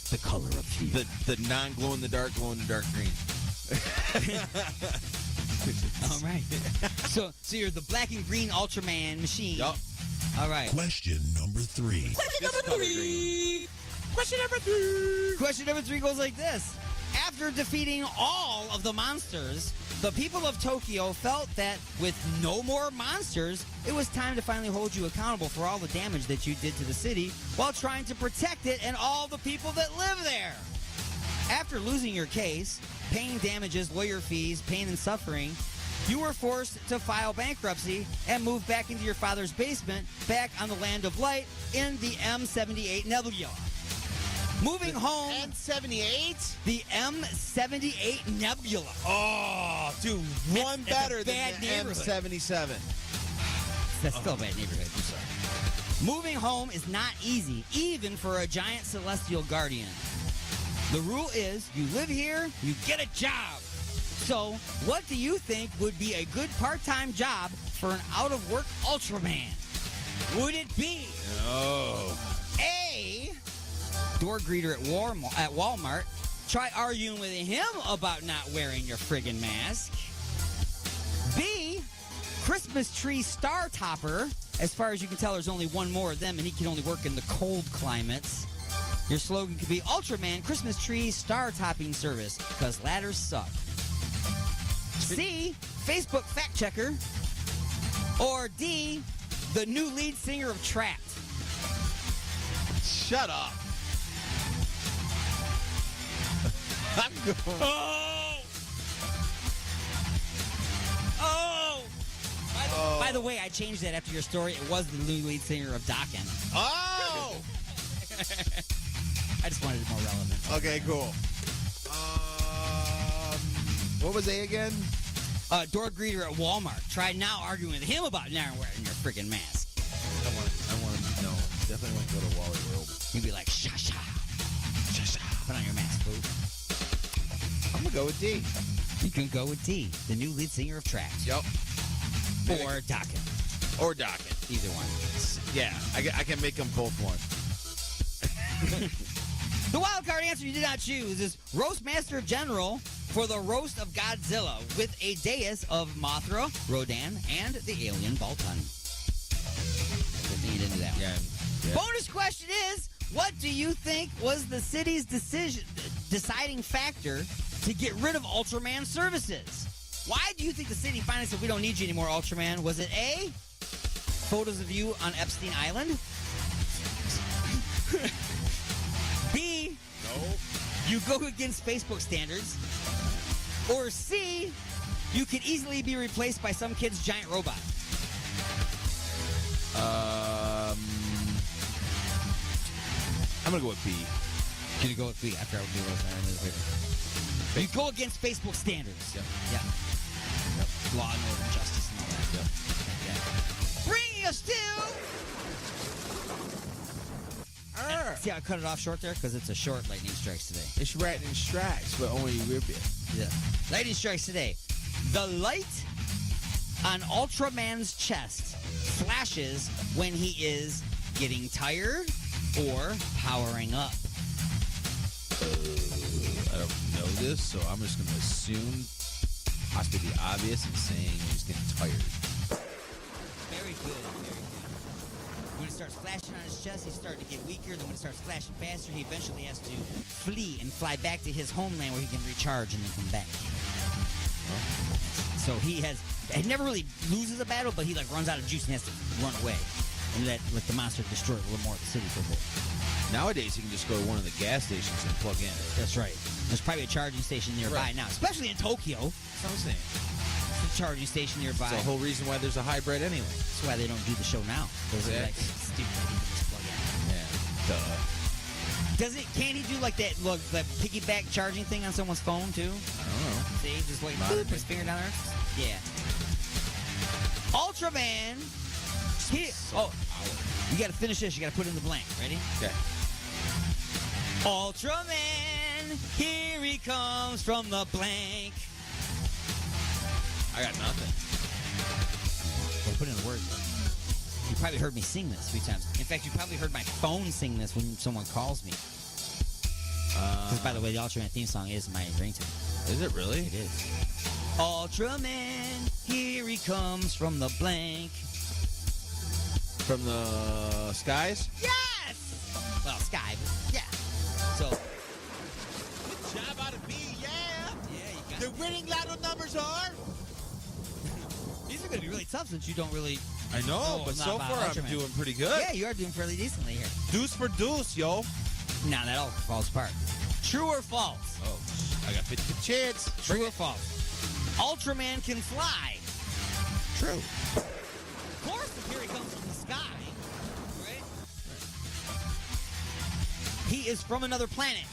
The color of fear. The non glow in the dark green. All right. So you're the black and green Ultraman machine. Yup. All right. Question number 3. Question number 3 goes like this. After defeating all of the monsters, the people of Tokyo felt that with no more monsters, it was time to finally hold you accountable for all the damage that you did to the city while trying to protect it and all the people that live there. After losing your case, paying damages, lawyer fees, pain and suffering, you were forced to file bankruptcy and move back into your father's basement, back on the land of light in the M78 Nebula. Moving home. M78? The M78 Nebula. Oh, dude, one that's a better than bad the neighborhood. M77. That's still a bad neighborhood. I'm sorry. Moving home is not easy, even for a giant celestial guardian. The rule is, you live here, you get a job. So, what do you think would be a good part-time job for an out-of-work Ultraman? Would it be A, door greeter at Walmart? Try arguing with him about not wearing your friggin' mask. B, Christmas tree star topper. As far as you can tell, there's only one more of them, and he can only work in the cold climates. Your slogan could be Ultraman Christmas Tree Star Topping Service, because ladders suck. C, Facebook fact checker. Or D, the new lead singer of Trapped. Shut up. I'm going. By the way, I changed that after your story. It was the new lead singer of Dokken. Oh! I just wanted it more relevant. Okay, cool. What was A again? Door greeter at Walmart. Try now arguing with him about not wearing your freaking mask. I want to know. Definitely want to go to Wally World. You'd be like, sha. Put on your mask, boo. I'm going to go with D. You can go with D, the new lead singer of Trapped. Yep. Or Dokken. Or Dokken. Either one. Yeah, I can make them both one. The wild card answer you did not choose is Roastmaster General for the Roast of Godzilla with a dais of Mothra, Rodan, and the alien Baltan. Good thing you didn't do that one. Yeah. Bonus question is, what do you think was the city's deciding factor to get rid of Ultraman services? Why do you think the city finally said we don't need you anymore, Ultraman? Was it A, photos of you on Epstein Island? B, you go against Facebook standards? Or C, you could easily be replaced by some kid's giant robot? I'm going to go with B. Can you go with B after I would do those? You go against Facebook standards. Yep. Yeah. Yep. Law and order, justice, and all that. Yep. Yeah. Bringing us to... See how I cut it off short there? Because it's a short Lightning Strikes today. It's lightning strikes, but only a little bit. Yeah. Lightning Strikes today. The light on Ultraman's chest flashes when he is getting tired or powering up. I don't know this, so I'm just going to assume possibly the obvious and saying he's getting tired. Very good, very good. When it starts flashing on his chest, he's starting to get weaker. Then when it starts flashing faster, he eventually has to flee and fly back to his homeland where he can recharge and then come back. So he never really loses a battle, but he like runs out of juice and has to run away and let the monster destroy a little more of the city for a bit. Nowadays, you can just go to one of the gas stations and plug in. That's right. There's probably a charging station nearby now, especially in Tokyo. That's what I'm saying. There's a charging station nearby. That's the whole reason why there's a hybrid anyway. That's why they don't do the show now. Because they're like, stupid, you can just plug in. Yeah. Duh. Can't he do like that piggyback charging thing on someone's phone too? I don't know. See, just like boop, his finger down there. Yeah. Ultraman. You got to finish this. You got to put it in the blank. Ready? Okay. Ultraman, here he comes from the blank. I got nothing. Well, put in the words. You probably heard me sing this a few times. In fact, you probably heard my phone sing this when someone calls me. Because, by the way, the Ultraman theme song is my ringtone. Is it really? It is. Ultraman, here he comes from the blank. From the skies? Yes! Well, sky, but yeah. So. Good job out of B, yeah! Yeah, you got The winning lotto numbers are? These are going to be really tough since you don't really... I know, but so far I'm doing pretty good. Yeah, you are doing fairly decently here. Deuce for deuce, yo. Now that all falls apart. True or false? Oh, I got 50 chance. True or false? Ultraman can fly. True. Of course, here he comes from the sky. Right? He is from another planet.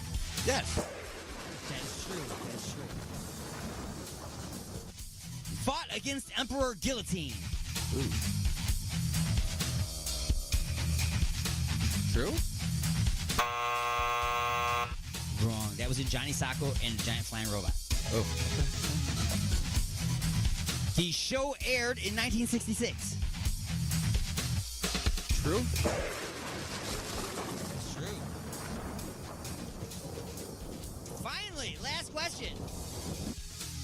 Yes. That's true. That's true. Fought against Emperor Guillotine. Ooh. True? Wrong. That was in Johnny Sacco and Giant Flying Robot. Oh. The show aired in 1966. True? That's true. Finally, last question.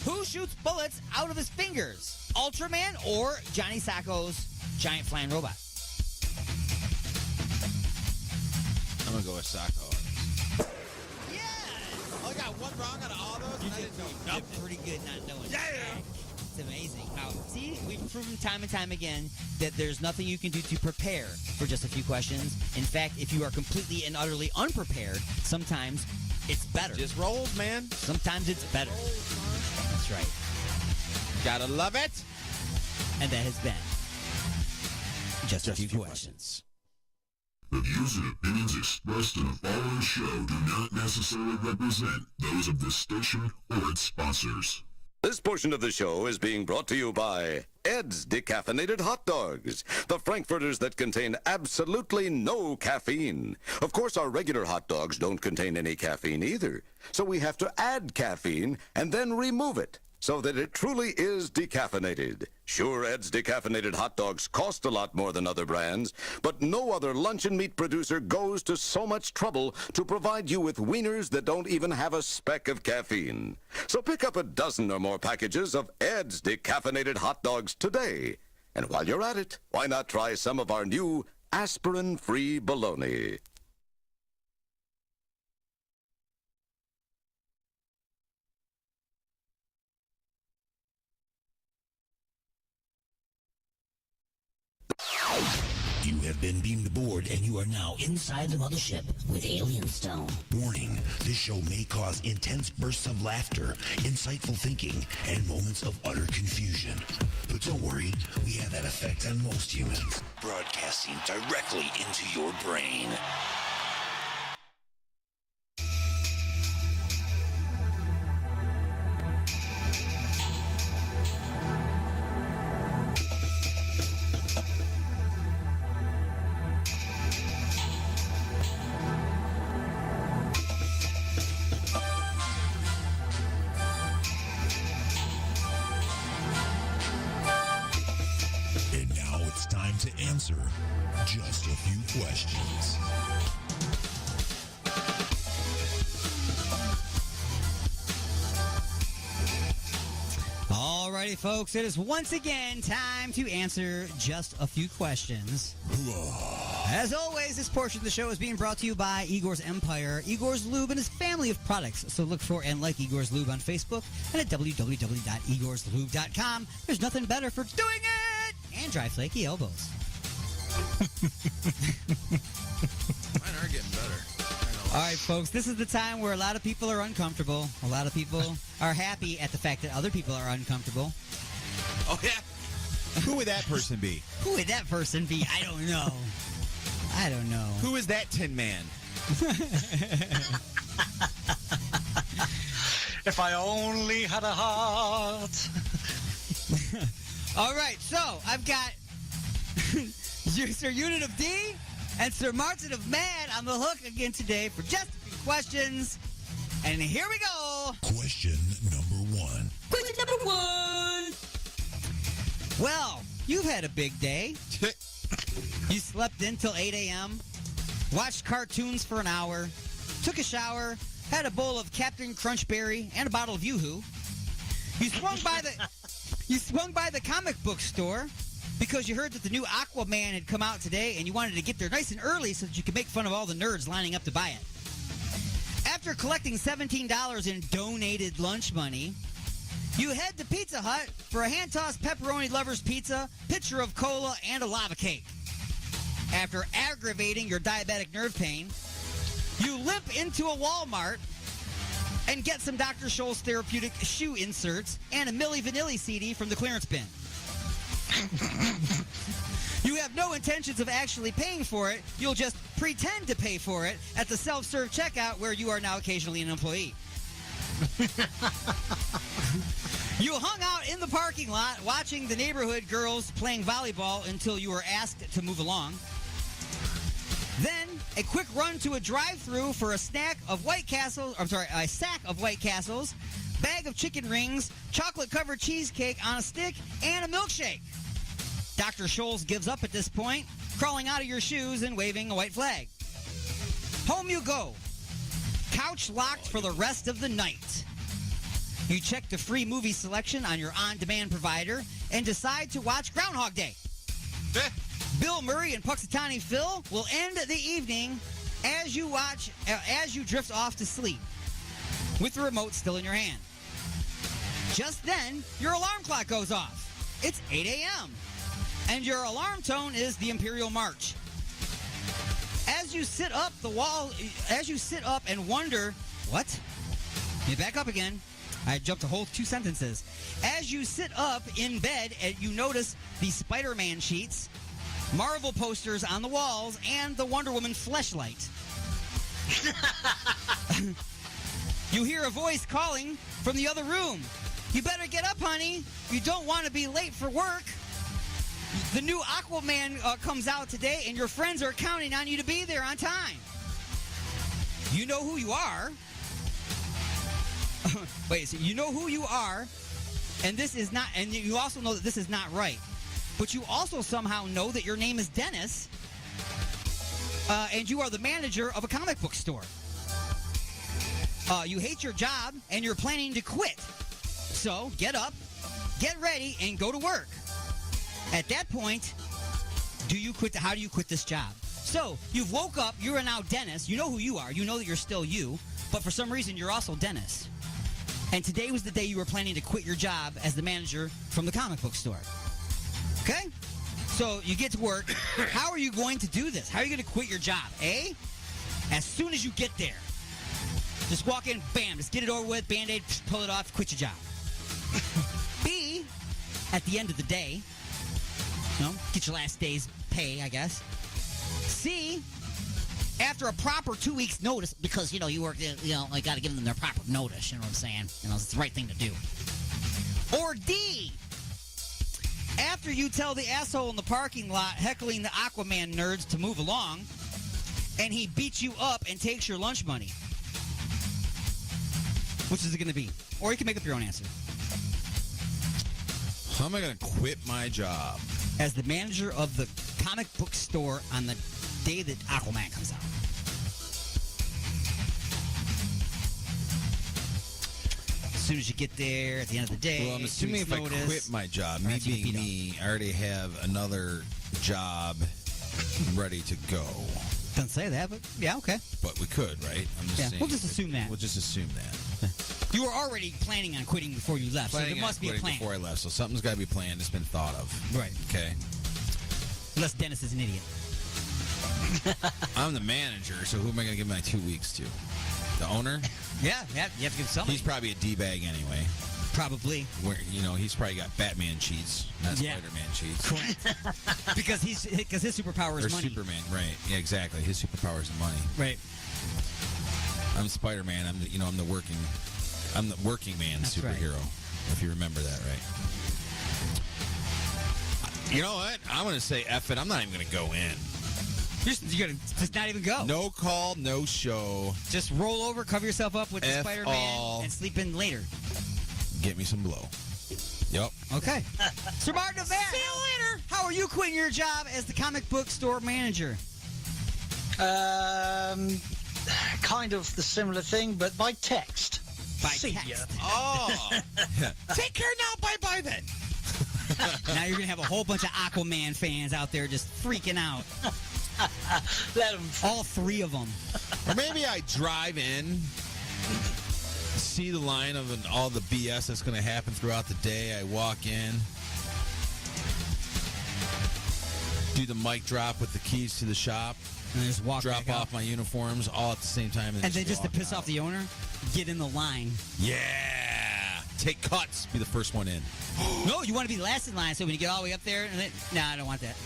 Who shoots bullets out of his fingers? Ultraman or Johnny Sacco's Giant Flying Robot? I'm going to go with Sacco. Yeah! Oh, I got one wrong out of all those? You did pretty good not knowing. Yeah! It's amazing how, see, we've proven time and time again that there's nothing you can do to prepare for just a few questions. In fact, if you are completely and utterly unprepared, sometimes it's better. Just rolls, man. Sometimes it's better. That's right. Gotta love it. And that has been Just a Few Questions. The views and opinions expressed in the following show do not necessarily represent those of this station or its sponsors. This portion of the show is being brought to you by Ed's Decaffeinated Hot Dogs, the Frankfurters that contain absolutely no caffeine. Of course, our regular hot dogs don't contain any caffeine either, so we have to add caffeine and then remove it so that it truly is decaffeinated. Sure, Ed's Decaffeinated Hot Dogs cost a lot more than other brands, but no other luncheon meat producer goes to so much trouble to provide you with wieners that don't even have a speck of caffeine. So pick up a dozen or more packages of Ed's Decaffeinated Hot Dogs today. And while you're at it, why not try some of our new aspirin-free bologna? You have been beamed aboard and you are now inside the mothership with Alien Stone. Warning, this show may cause intense bursts of laughter, insightful thinking, and moments of utter confusion. But don't worry, we have that effect on most humans, broadcasting directly into your brain. To answer just a few questions. Alrighty, folks, it is once again time to answer just a few questions. As always, this portion of the show is being brought to you by Igor's Empire, Igor's Lube, and his family of products. So look for and like Igor's Lube on Facebook and at www.igorslube.com. There's nothing better for doing it! And dry, flaky elbows. Mine are getting better. All right, folks, this is the time where a lot of people are uncomfortable. A lot of people are happy at the fact that other people are uncomfortable. Oh, yeah? Who would that person be? Who would that person be? I don't know. I don't know. Who is that Tin Man? If I only had a heart. All right, so I've got Sir Unit of D and Sir Martin of Mad on the hook again today for just a few questions. And here we go. Question number 1. Question number 1. Well, you've had a big day. You slept in till 8 a.m., watched cartoons for an hour, took a shower, had a bowl of Captain Crunchberry and a bottle of Yoo-Hoo. You swung by the comic book store because you heard that the new Aquaman had come out today and you wanted to get there nice and early so that you could make fun of all the nerds lining up to buy it. After collecting $17 in donated lunch money, you head to Pizza Hut for a hand-tossed pepperoni lover's pizza, pitcher of cola, and a lava cake. After aggravating your diabetic nerve pain, you limp into a Walmart and get some Dr. Scholl's therapeutic shoe inserts and a Milli Vanilli CD from the clearance bin. You have no intentions of actually paying for it. You'll just pretend to pay for it at the self-serve checkout where you are now occasionally an employee. You hung out in the parking lot watching the neighborhood girls playing volleyball until you were asked to move along. Then a quick run to a drive-thru for a snack of White Castles. A sack of White Castles, bag of chicken rings, chocolate-covered cheesecake on a stick, and a milkshake. Dr. Scholes gives up at this point, crawling out of your shoes and waving a white flag. Home you go. Couch locked for the rest of the night. You check the free movie selection on your on-demand provider and decide to watch Groundhog Day. Bill Murray and Puxatawny Phil will end the evening as you drift off to sleep, with the remote still in your hand. Just then, your alarm clock goes off. It's 8 a.m. and your alarm tone is the Imperial March. As you sit up and wonder, what? You back up again. I jumped a whole 2 sentences. As you sit up in bed, you notice the Spider-Man sheets, Marvel posters on the walls, and the Wonder Woman fleshlight. You hear a voice calling from the other room. You better get up, honey. You don't want to be late for work. The new Aquaman comes out today, and your friends are counting on you to be there on time. You know who you are. Wait, so you know who you are, and this is not, and you also know that this is not right. But you also somehow know that your name is Dennis, and you are the manager of a comic book store. You hate your job, and you're planning to quit. So get up, get ready, and go to work. At that point, how do you quit this job? So you've woke up, you are now Dennis, you know who you are, you know that you're still you, but for some reason you're also Dennis. And today was the day you were planning to quit your job as the manager from the comic book store. Okay? So you get to work. How are you going to do this? How are you going to quit your job? A, as soon as you get there, just walk in, bam, just get it over with, Band-Aid, pull it off, quit your job. B, at the end of the day, get your last day's pay, I guess. C, after a proper 2 weeks notice, because, you work, I got to give them their proper notice, you know what I'm saying? It's the right thing to do. Or D, after you tell the asshole in the parking lot heckling the Aquaman nerds to move along, and he beats you up and takes your lunch money. Which is it going to be? Or you can make up your own answer. How am I going to quit my job? As the manager of the comic book store on the day that Aquaman comes out. As soon as you get there, at the end of the day. Well, I'm assuming if I quit my job, me being me, I already have another job ready to go. Doesn't say that, but yeah, okay. But we could, right? I'm just saying. We'll just assume that. We'll just assume that. You were already planning on quitting before you left, so there must be a plan. Before I left, so something's got to be planned. It's been thought of. Right. Okay. Unless Dennis is an idiot. I'm the manager, so who am I going to give my 2 weeks to? The owner? Yeah, you have to give somebody. He's probably a D-bag anyway. Probably. Where, he's probably got Batman cheats, not Spider-Man cheats. Correct. because his superpower is money. Or Superman, right? Yeah, exactly. His superpower is money. Right. I'm Spider-Man. I'm the working man That's superhero. Right. If you remember that, right? You know what? I'm going to say F it. I'm not even going to go in. You're going to just not even go. No call, no show. Just roll over, cover yourself up with the Spider-Man, and sleep in later. Get me some blow. Yep. Okay. Sir Martin Van, see you later. How are you quitting your job as the comic book store manager? Kind of the similar thing, but by text. By text. Oh. Take care now. Bye-bye then. Now you're going to have a whole bunch of Aquaman fans out there just freaking out. Let them. All three of them. Or maybe I drive in, see the line of all the BS that's going to happen throughout the day. I walk in, do the mic drop with the keys to the shop, and just drop off my uniforms all at the same time. And then just to piss off the owner, get in the line. Yeah. Take cuts. Be the first one in. No, you want to be last in line, so when you get all the way up there, nah, I don't want that.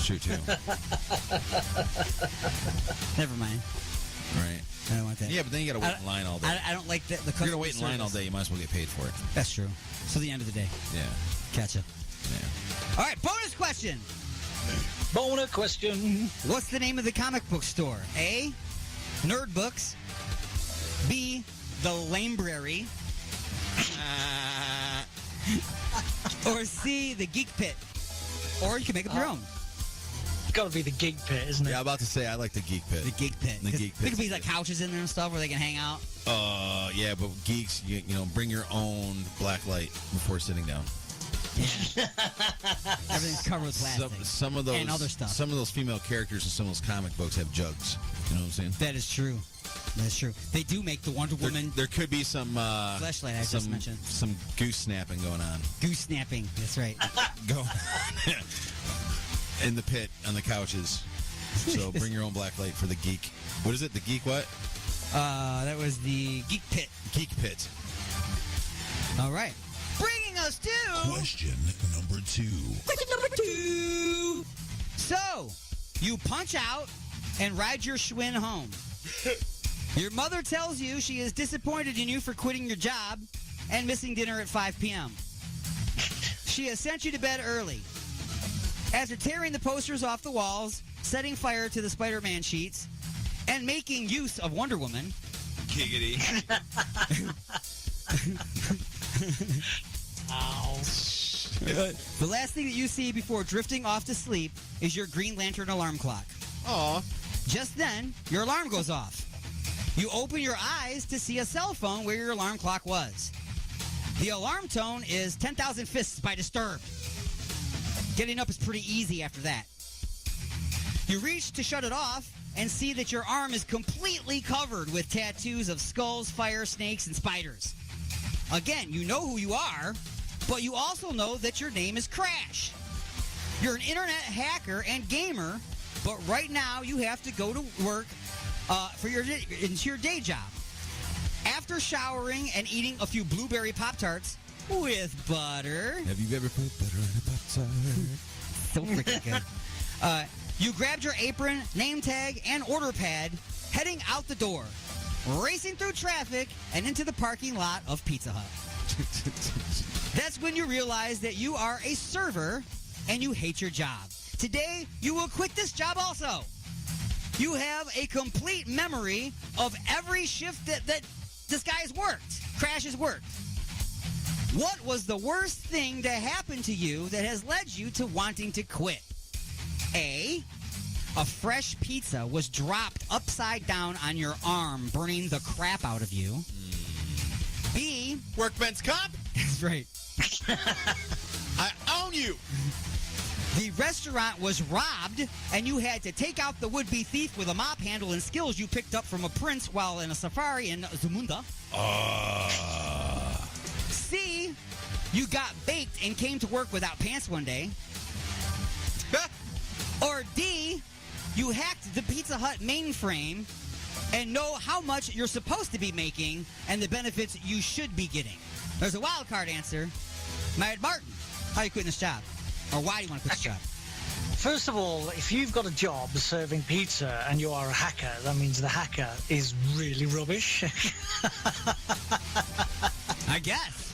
That's true, too. Never mind. Right. I don't want that. Yeah, but then you got to wait in line all day. I don't like the If you're going to wait in line all day, you might as well get paid for it. That's true. So the end of the day. Yeah. Gotcha. Yeah. All right, bonus question. Bonus question. What's the name of the comic book store? A, Nerd Books. B, The Lamebrary. Or C, The Geek Pit. Or you can make up your own. It's got to be the Geek Pit, isn't it? Yeah, I'm about to say I like the Geek Pit. The Geek Pit. The Geek Pit. There could be like couches in there and stuff where they can hang out. Yeah, but geeks, you know, bring your own black light before sitting down. Yeah. Everything's covered with plastic. Some of those and other stuff. Some of those female characters in some of those comic books have jugs. You know what I'm saying? That is true. That's true. They do make the Wonder Woman. There could be some flashlight I just mentioned. Some goose snapping going on. Goose snapping. That's right. Go in the pit on the couches. So bring your own black light for the geek. What is it? The geek what? That was the Geek Pit. Geek Pit. All right. Bringing us to question number 2. Question number 2. So, you punch out and ride your Schwinn home. Your mother tells you she is disappointed in you for quitting your job and missing dinner at 5 p.m. She has sent you to bed early. After tearing the posters off the walls, setting fire to the Spider-Man sheets, and making use of Wonder Woman. Giggity. Ow. The last thing that you see before drifting off to sleep is your Green Lantern alarm clock. Aw. Just then, your alarm goes off. You open your eyes to see a cell phone where your alarm clock was. The alarm tone is 10,000 Fists by Disturbed. Getting up is pretty easy after that. You reach to shut it off and see that your arm is completely covered with tattoos of skulls, fire, snakes, and spiders. Again, you know who you are, but you also know that your name is Crash. You're an internet hacker and gamer, but right now you have to go to work into your day job. After showering and eating a few blueberry Pop-Tarts with butter. Have you ever put butter in a Pop-Tart? So freaking good. You grabbed your apron, name tag, and order pad, heading out the door, racing through traffic and into the parking lot of Pizza Hut. That's when you realize that you are a server and you hate your job. Today, you will quit this job also. You have a complete memory of every shift that this guy has worked, Crash has worked. What was the worst thing to happen to you that has led you to wanting to quit? A fresh pizza was dropped upside down on your arm, burning the crap out of you. B, Workman's comp? That's right. I own you. The restaurant was robbed, and you had to take out the would-be thief with a mop handle and skills you picked up from a prince while in a safari in Zamunda. C, you got baked and came to work without pants one day. Or D, you hacked the Pizza Hut mainframe and know how much you're supposed to be making and the benefits you should be getting. There's a wild card answer. Mad Martin, how are you quitting this job? Or why do you want to quit this job? First of all, if you've got a job serving pizza and you are a hacker, that means the hacker is really rubbish. I guess.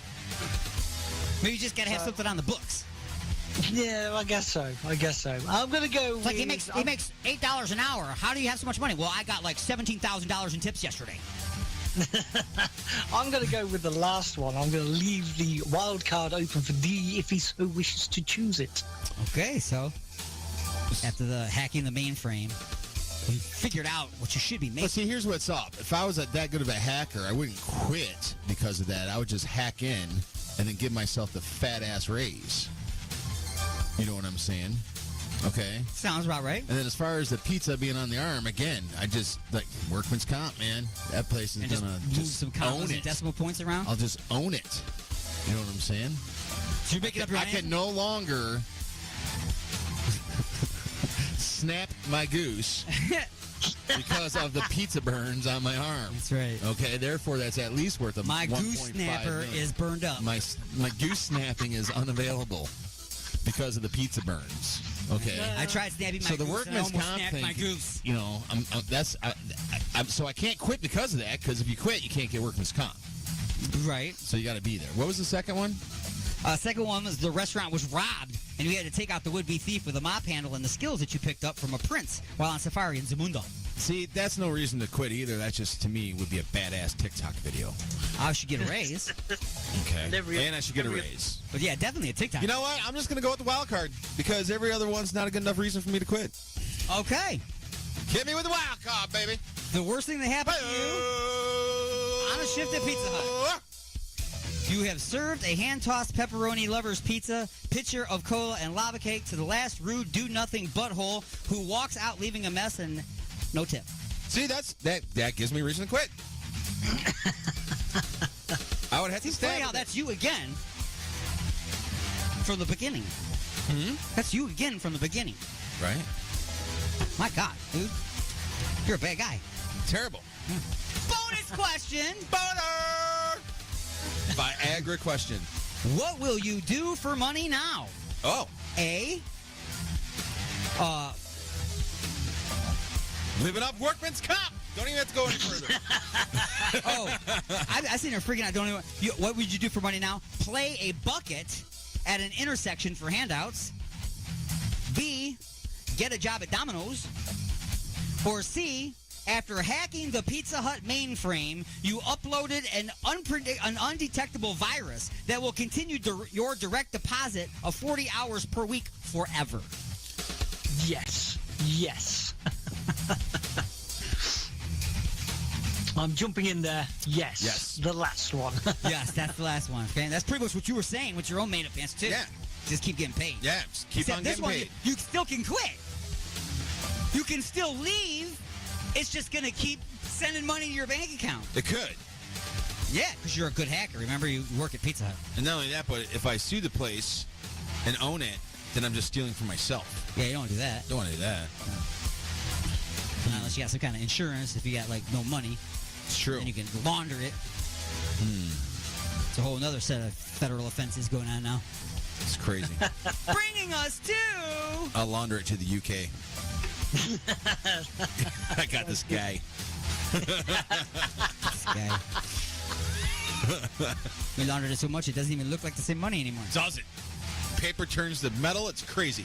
Maybe you just got to have something on the books. Yeah, I guess so. I'm going to go It's like he makes $8 an hour. How do you have so much money? Well, I got like $17,000 in tips yesterday. I'm going to go with the last one. I'm going to leave the wild card open for D if he so wishes to choose it. Okay, so after the hacking the mainframe, you figured out what you should be making. But see, here's what's up. If I was that good of a hacker, I wouldn't quit because of that. I would just hack in and then give myself the fat-ass raise. You know what I'm saying? Okay. Sounds about right. And then as far as the pizza being on the arm, again, I just, like, workman's comp, man. That place is going to move some commas and decimal points around? I'll just own it. You know what I'm saying? So you're making up your I can no longer snap my goose because of the pizza burns on my arm. That's right. Okay, therefore that's at least worth a My goose snapper is burned up. My goose snapping is unavailable because of the pizza burns. Okay. I tried snapping my So the goose and I workman's almost comp snapped thing, my goose. you know, so I can't quit because of that. Because if you quit, you can't get workman's comp. Right. So you got to be there. What was the second one? Second one was the restaurant was robbed, and you had to take out the would-be thief with a mop handle and the skills that you picked up from a prince while on safari in Zamunda. See, that's no reason to quit either. That just, to me, would be a badass TikTok video. I should get a raise. Okay. And I should get a raise. But yeah, definitely a TikTok. You know what? I'm just going to go with the wild card because every other one's not a good enough reason for me to quit. Okay. Hit me with the wild card, baby. The worst thing that happened to you on a shift at Pizza Hut. You have served a hand-tossed pepperoni lover's pizza, pitcher of cola, and lava cake to the last rude do-nothing butthole who walks out leaving a mess and no tip. See, that gives me reason to quit. I would have to It's stay. funny how that's you again from the beginning. That's you again from the beginning. Right. My God, dude. You're a bad guy. Terrible. Bonus question. Viagra question. What will you do for money now? Oh. A. Living up workman's comp. Don't even have to go any further. I seen her freaking out. Don't even. What would you do for money now? Play a bucket at an intersection for handouts. B. Get a job at Domino's. Or C. After hacking the Pizza Hut mainframe, you uploaded an undetectable virus that will continue your direct deposit of 40 hours per week forever. Yes. Yes. I'm jumping in there. Yes. Yes. The last one. Yes, that's the last one. Okay, that's pretty much what you were saying with your own made-up answer too. Yeah. Just keep getting paid. Yeah, just keep Except on this getting one, paid. You still can quit. You can still leave. It's just going to keep sending money to your bank account. It could. Yeah, because you're a good hacker. Remember, you work at Pizza Hut. And not only that, but if I sue the place and own it, then I'm just stealing from myself. Yeah, you don't want to do that. Don't want to do that. Unless you got some kind of insurance. If you got, like, no money. It's true. Then you can launder it. It's a whole other set of federal offenses going on now. It's crazy. Bringing us to... I'll launder it to the UK. I got this guy. This guy. We laundered it so much it doesn't even look like the same money anymore. Does it? Paper turns to metal. It's crazy.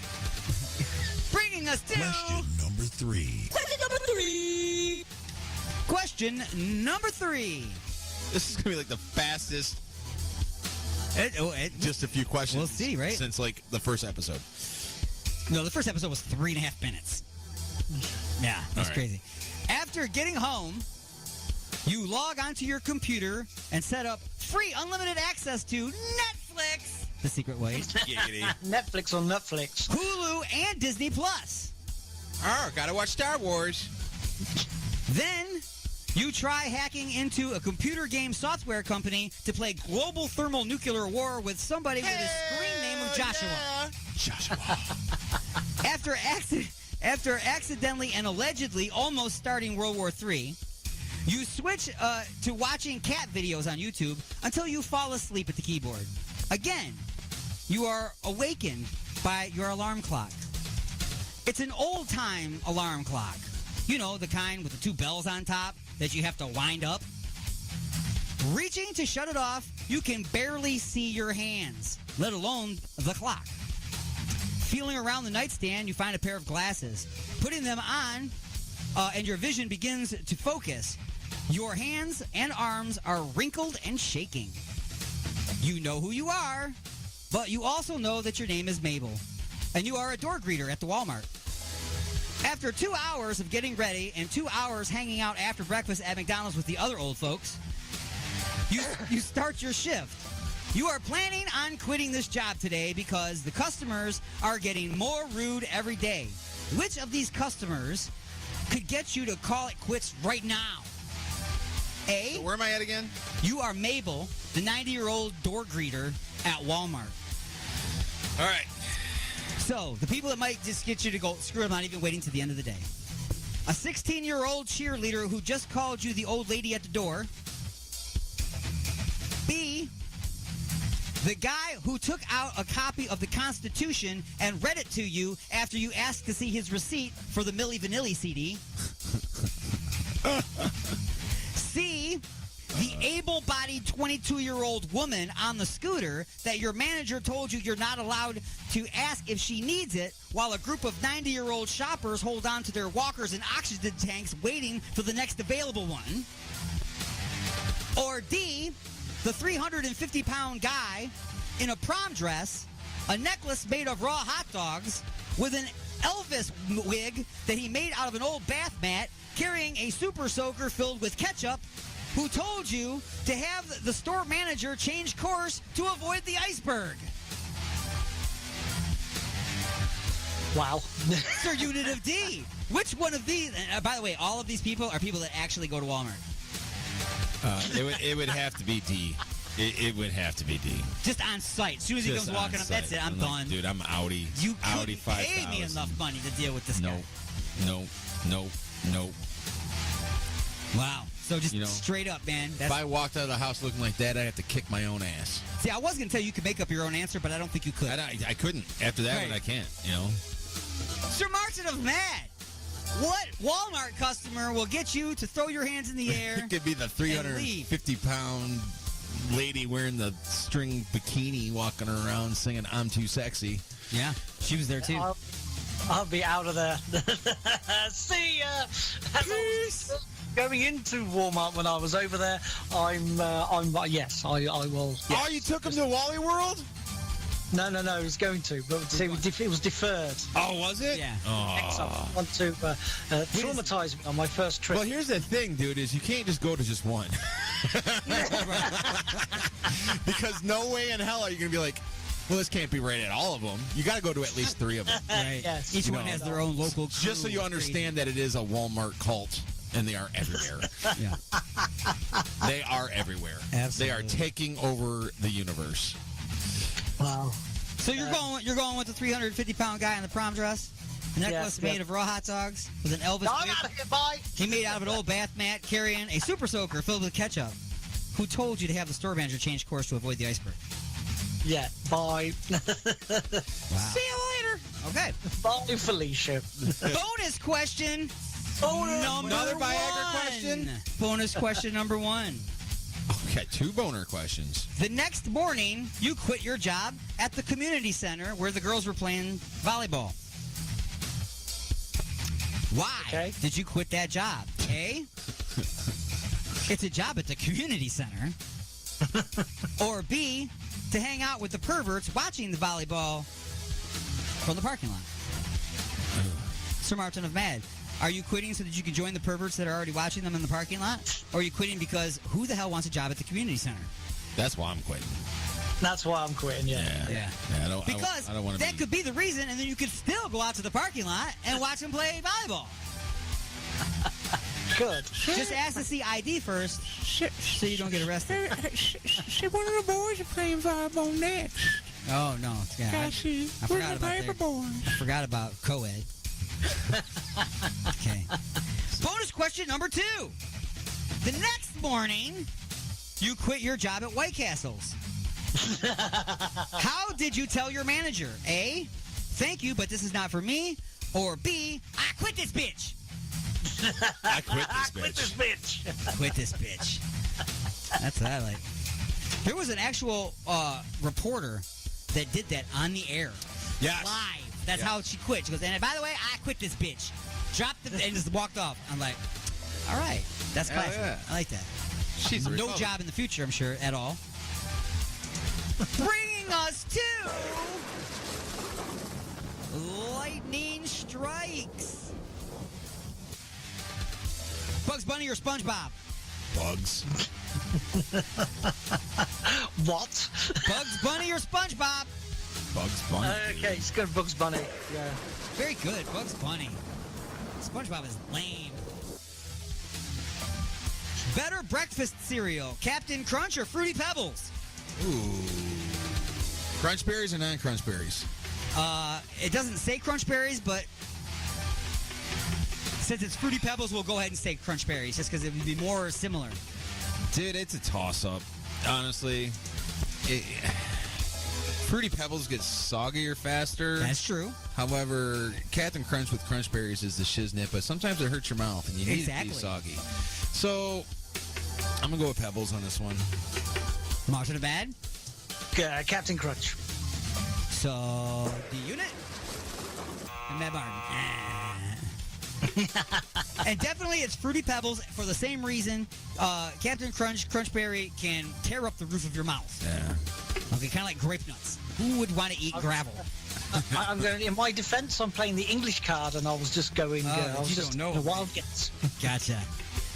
Bringing us to... Question number 3. Question number 3. Question number 3. This is going to be like the fastest. Just a few questions. We'll see, right? Since like the first episode. No, the first episode was 3.5 minutes. Yeah, that's crazy. After getting home, you log onto your computer and set up free unlimited access to Netflix, the secret way, Netflix on Netflix, Hulu, and Disney Plus. Oh, gotta watch Star Wars. Then you try hacking into a computer game software company to play global thermal nuclear war with somebody with a screen name of Joshua. Yeah. Joshua. After accidentally and allegedly almost starting World War III, you switch to watching cat videos on YouTube until you fall asleep at the keyboard. Again, you are awakened by your alarm clock. It's an old-time alarm clock. You know, the kind with the 2 bells on top that you have to wind up. Reaching to shut it off, you can barely see your hands, let alone the clock. Feeling around the nightstand, you find a pair of glasses. Putting them on, and your vision begins to focus. Your hands and arms are wrinkled and shaking. You know who you are, but you also know that your name is Mabel, and you are a door greeter at the Walmart. After 2 hours of getting ready and 2 hours hanging out after breakfast at McDonald's with the other old folks, you start your shift. You are planning on quitting this job today because the customers are getting more rude every day. Which of these customers could get you to call it quits right now? A. So where am I at again? You are Mabel, the 90-year-old door greeter at Walmart. All right. So, the people that might just get you to go, screw it, I'm not even waiting to the end of the day. A 16-year-old cheerleader who just called you the old lady at the door. B. The guy who took out a copy of the Constitution and read it to you after you asked to see his receipt for the Milli Vanilli CD. C, the able-bodied 22-year-old woman on the scooter that your manager told you you're not allowed to ask if she needs it, while a group of 90-year-old shoppers hold on to their walkers and oxygen tanks waiting for the next available one. Or D, the 350-pound guy in a prom dress, a necklace made of raw hot dogs, with an Elvis wig that he made out of an old bath mat, carrying a super soaker filled with ketchup, who told you to have the store manager change course to avoid the iceberg. Wow. Sir, unit of D. Which one of these? And by the way, all of these people are people that actually go to Walmart. It would have to be D. It would have to be D. Just on site. As soon as he Just goes walking on up, that's site. it. I'm like, done. Dude, I'm Audi. You Audi couldn't 5000. pay me enough money to deal with this guy. No. Wow. So just straight up, man. If I walked out of the house looking like that, I'd have to kick my own ass. See, I was going to tell you could make up your own answer, but I don't think you could. I couldn't. After that one, I can't, Sir Martin of Mad, what Walmart customer will get you to throw your hands in the air? It could be the 350-pound lady wearing the string bikini walking around singing I'm Too Sexy. Yeah, she was there too. I'll be out of there. See ya. Going into Walmart when I was over there, yes, I will. Yes. Oh, you took him to Wally World? No, it was going to, but it was deferred. Oh, was it? Yeah. I want to traumatize me on my first trip. Well, here's the thing, dude, is you can't just go to just one. Because no way in hell are you going to be like, well, this can't be right at all of them. You got to go to at least 3 of them. Right. Yes. Each one has their own local crew. Just so you understand that it is a Walmart cult. And they are everywhere. Yeah. They are everywhere. Absolutely. They are taking over the universe. Wow. So you're going with the 350-pound guy in the prom dress? A necklace made of raw hot dogs with an Elvis I'm wig. out of here, bye. He made out of an old bath mat carrying a super soaker filled with ketchup. Who told you to have the store manager change course to avoid the iceberg? Yeah, bye. Wow. See you later. Okay. Bye, Felicia. Bonus question. Another Viagra question? Bonus question number 1. Okay, 2 boner questions. The next morning, you quit your job at the community center where the girls were playing volleyball. Why did you quit that job? A, it's a job at the community center. Or B, to hang out with the perverts watching the volleyball from the parking lot. Sir Martin of Mad, are you quitting so that you can join the perverts that are already watching them in the parking lot? Or are you quitting because who the hell wants a job at the community center? That's why I'm quitting. That's why I'm quitting, yeah. I don't want to that could be the reason, and then you could still go out to the parking lot and watch them play volleyball. Good. Just ask to see ID first, so you don't get arrested. See, one of the boys are playing volleyball next. Oh, no. Yeah, I forgot about boys. I forgot about co-ed. Okay. Bonus question number 2. The next morning, you quit your job at White Castle's. How did you tell your manager? A, thank you, but this is not for me. Or B, I quit this bitch. I quit this bitch. Quit this bitch. That's what I like. There was an actual reporter that did that on the air. Yes. Live. That's how she quit. She goes, and by the way, I quit this bitch. Dropped it and just walked off. I'm like, all right. That's classic. Yeah. I like that. She's no job in the future, I'm sure, at all. Bringing us to Lightning Strikes. Bugs Bunny or SpongeBob? Bugs. What? Bugs Bunny or SpongeBob? Bugs Bunny. Okay, it's good. Bugs Bunny. Yeah. Very good. Bugs Bunny. SpongeBob is lame. Better breakfast cereal, Captain Crunch or Fruity Pebbles? Ooh. Crunch berries or non-crunch berries? It doesn't say Crunch Berries, but since it's Fruity Pebbles, we'll go ahead and say Crunch Berries just because it would be more similar. Dude, it's a toss-up. Honestly, Fruity Pebbles get soggier faster. That's true. However, Captain Crunch with Crunch Berries is the shiznit, but sometimes it hurts your mouth and you need it to be soggy. So, I'm going to go with Pebbles on this one. Mark to the bad? Captain Crunch. So, the unit? And Mad Martin. And definitely it's Fruity Pebbles for the same reason. Captain Crunch, Crunchberry can tear up the roof of your mouth. Yeah. Okay, kind of like grape nuts. Who would want to eat gravel? I'm going. In my defense, I'm playing the English card, and I was just going. I was you just don't know. a wild guess. Gotcha.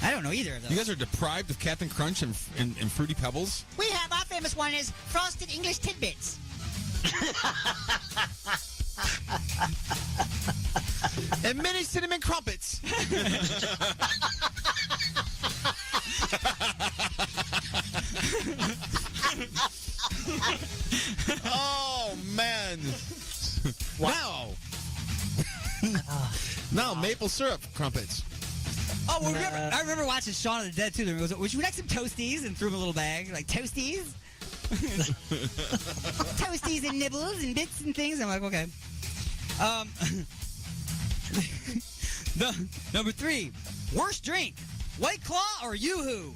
I don't know either of those. You guys are deprived of Captain Crunch and Fruity Pebbles? We have our famous one is Frosted English Tidbits. And mini cinnamon crumpets. Oh, man. Wow. No, maple syrup crumpets. Oh, well, I remember watching Shaun of the Dead, too. There was, would you like some Toasties? And threw him a little bag. Like, Toasties? Toasties and nibbles and bits and things. I'm like, okay. Number 3. Worst drink. White Claw or Yoo-Hoo?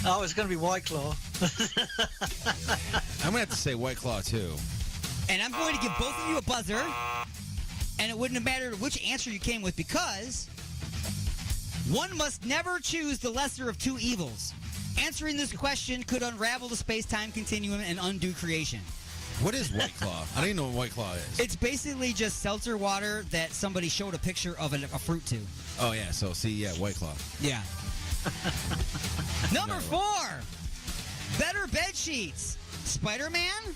Oh, it's going to be White Claw. I'm going to have to say White Claw, too. And I'm going to give both of you a buzzer. And it wouldn't have mattered which answer you came with because one must never choose the lesser of two evils. Answering this question could unravel the space-time continuum and undo creation. What is White Claw? I don't even know what White Claw is. It's basically just seltzer water that somebody showed a picture of a fruit to. Oh, yeah. So, see, yeah, White Claw. Yeah. Number 4. Better bed sheets. Spider-Man,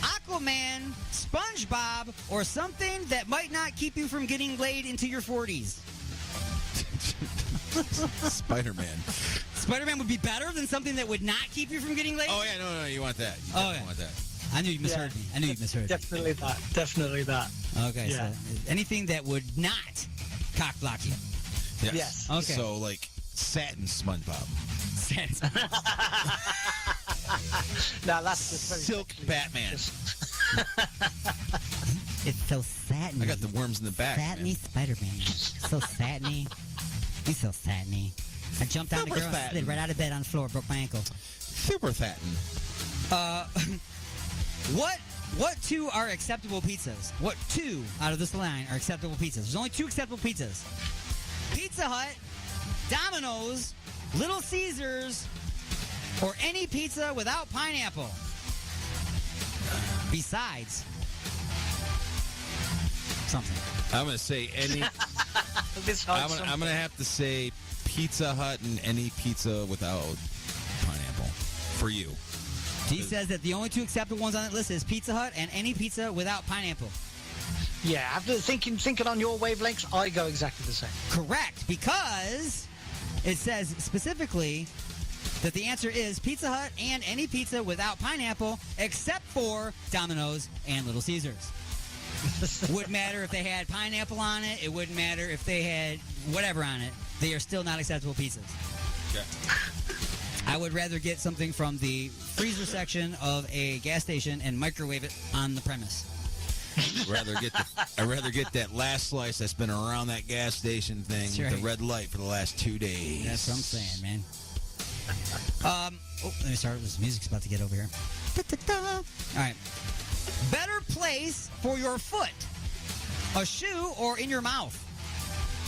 Aquaman, SpongeBob, or something that might not keep you from getting laid into your 40s. Spider-Man. Spider-Man would be better than something that would not keep you from getting laid? Oh, yeah, no, you want that. You okay. want that. I knew you misheard me. I knew you misheard me. Definitely that. Definitely that. Okay, Yeah. so anything that would not cock block you. Yes. Okay. So, like, satin SpongeBob. Satin. Now, that's just very Silk Batman. It's so satiny. I got the worms in the back. Satiny Spider-Man. So satiny. He's so satiny. I jumped on the Super girl, satin. slid right out of bed on the floor, broke my ankle. Super satin. What two are acceptable pizzas? What 2 out of this line are acceptable pizzas? There's only 2 acceptable pizzas. Pizza Hut, Domino's, Little Caesars, or any pizza without pineapple. Besides something. I'm going to say any... I'm going to have to say Pizza Hut and any pizza without pineapple. For you. He says that the only 2 acceptable ones on that list is Pizza Hut and any pizza without pineapple. Yeah, after thinking on your wavelengths, I go exactly the same. Correct, because it says specifically that the answer is Pizza Hut and any pizza without pineapple except for Domino's and Little Caesars. Wouldn't matter if they had pineapple on it. It wouldn't matter if they had whatever on it. They are still not acceptable pizzas. Okay. I would rather get something from the freezer section of a gas station and microwave it on the premise. I'd rather get that last slice that's been around that gas station thing That's with right. the red light for the last 2 days. That's what I'm saying, man. Let me start. This music's about to get over here. All right. Better place for your foot, a shoe or in your mouth?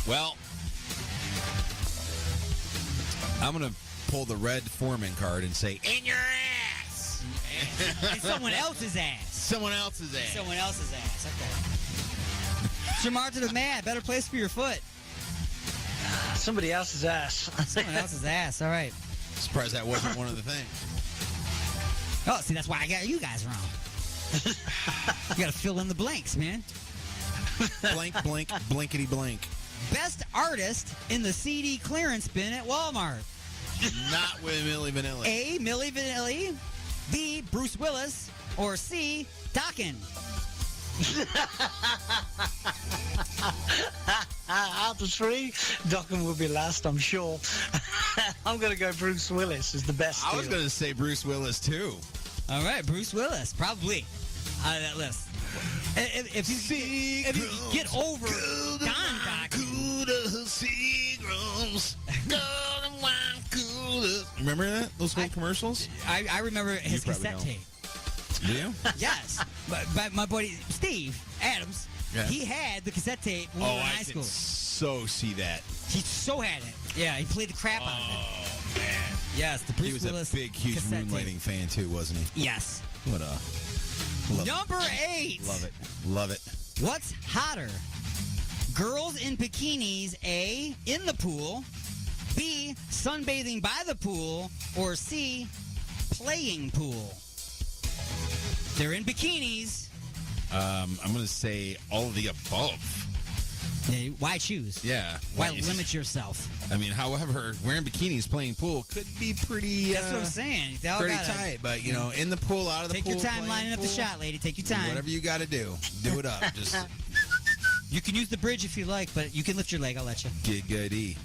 Well, I'm going to pull the red foreman card and say, in your ass! And someone else's ass. Someone else's ass. Someone else's ass. Okay. Jamar to the man. Better place for your foot. Somebody else's ass. Someone else's ass. All right. Surprised that wasn't one of the things. Oh, see, that's why I got you guys wrong. You got to fill in the blanks, man. Blank, blank, blankety blank. Best artist in the CD clearance bin at Walmart. Not with Milli Vanilli. A. Milli Vanilli. B. Bruce Willis. Or C. Dokken. Out of 3, Dokken will be last, I'm sure. I'm going to go Bruce Willis is the best. I was going to say Bruce Willis, too. All right, Bruce Willis. Probably. that list. If you get over Gondok. Remember that? Those whole commercials? I remember his cassette tape. Do you? Yes. But my buddy Steve Adams, he had the cassette tape when we were in high school. So see that. He so had it. Yeah, he played the crap out of it. Oh, man. Yes, the Bruce He was Willis a big, huge cassette Moonlighting tape. fan, too, wasn't he? Yes. What a... Number 8. Love it. Love it. What's hotter? Girls in bikinis, A, in the pool, B, sunbathing by the pool, or C, playing pool? They're in bikinis. I'm going to say all of the above. Yeah, why choose? Yeah. Why limit yourself? I mean, however, wearing bikinis playing pool could be pretty... That's what I'm saying. They all pretty gotta, tight, but, you know, in the pool, out of the pool... Take your time lining up the shot, lady. Take your time. Whatever you got to do. Do it up. Just... You can use the bridge if you like, but you can lift your leg. I'll let you. Giggity.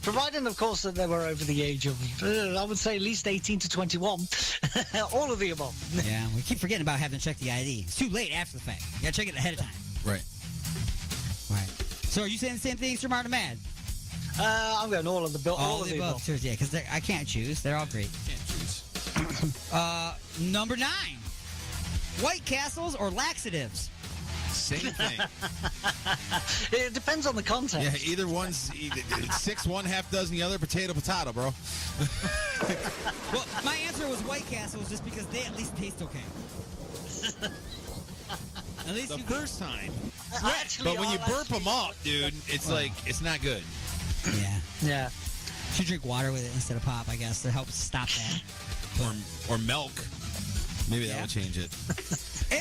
Providing, of course, that they were over the age of, I would say, at least 18 to 21. All of the above. Yeah, we keep forgetting about having to check the ID. It's too late after the fact. You got to check it ahead of time. Right. Right. So are you saying the same thing, Sir Martin Mad? I'm going all of the all of the above. Yeah, because I can't choose. They're all great. Can't choose. Number 9. White Castles or laxatives? Same thing. It depends on the context. Yeah, either one's 6, one half dozen the other. Potato, bro. Well, my answer was White Castles just because they at least taste okay. At least the first time. Actually, but when you burp them up, dude, it's like, it's not good. Yeah. Yeah. Should drink water with it instead of pop, I guess, to help stop that. Or milk. Maybe that will change it.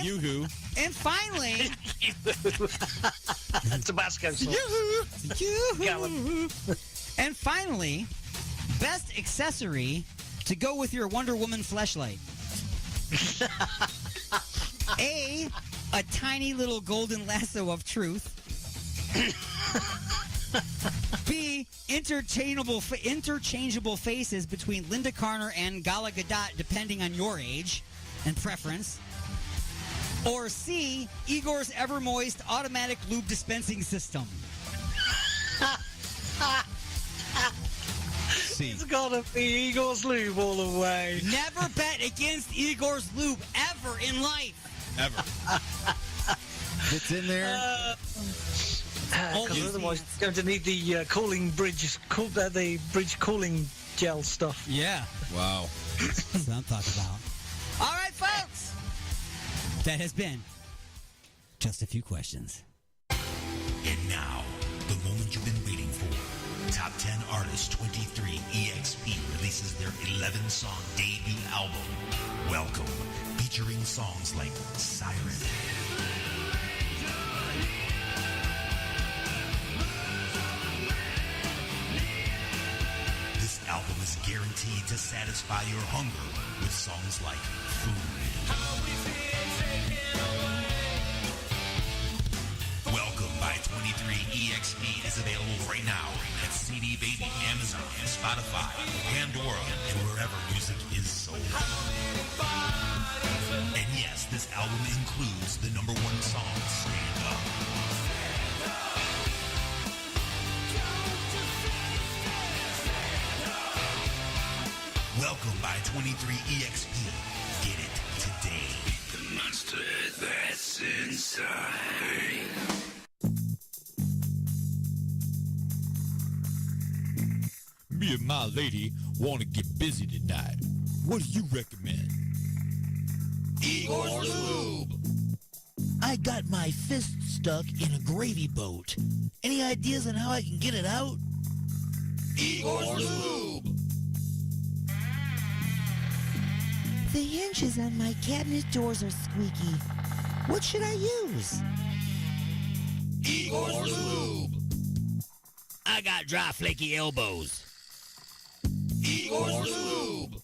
Yoo-hoo. And finally... Tabasco sauce. Yoo-hoo. And finally, best accessory to go with your Wonder Woman fleshlight. A tiny little golden lasso of truth. B, interchangeable faces between Linda Carter and Gal Gadot, depending on your age and preference. Or C, Igor's Ever Moist automatic lube dispensing system. C. It's gotta be Igor's Lube all the way. Never bet against Igor's Lube ever in life. Ever. It's in there. Because otherwise, it's going to need the cooling bridge, the bridge cooling gel stuff. Yeah. Wow. That's what I'm talking about. All right, folks. That has been just a few questions. And now, the moment you've been waiting for. Top 10 Artists 23 EXP releases their 11-song debut album, Welcome, featuring songs like Siren, This album is guaranteed to satisfy your hunger with songs like Food. Welcome by 23 EXP is available right now at CD Baby, Amazon, Spotify, Pandora, and wherever music is sold. And yes, this album includes the #1 song, Stand Up. Welcome by 23 EXP. Get it today. The monster that's inside. Me and my lady want to get busy tonight. What do you recommend? Igor's Lube. I got my fist stuck in a gravy boat. Any ideas on how I can get it out? Igor's Lube. The hinges on my cabinet doors are squeaky. What should I use? Igor's Lube. I got dry, flaky elbows. Igor's Lube.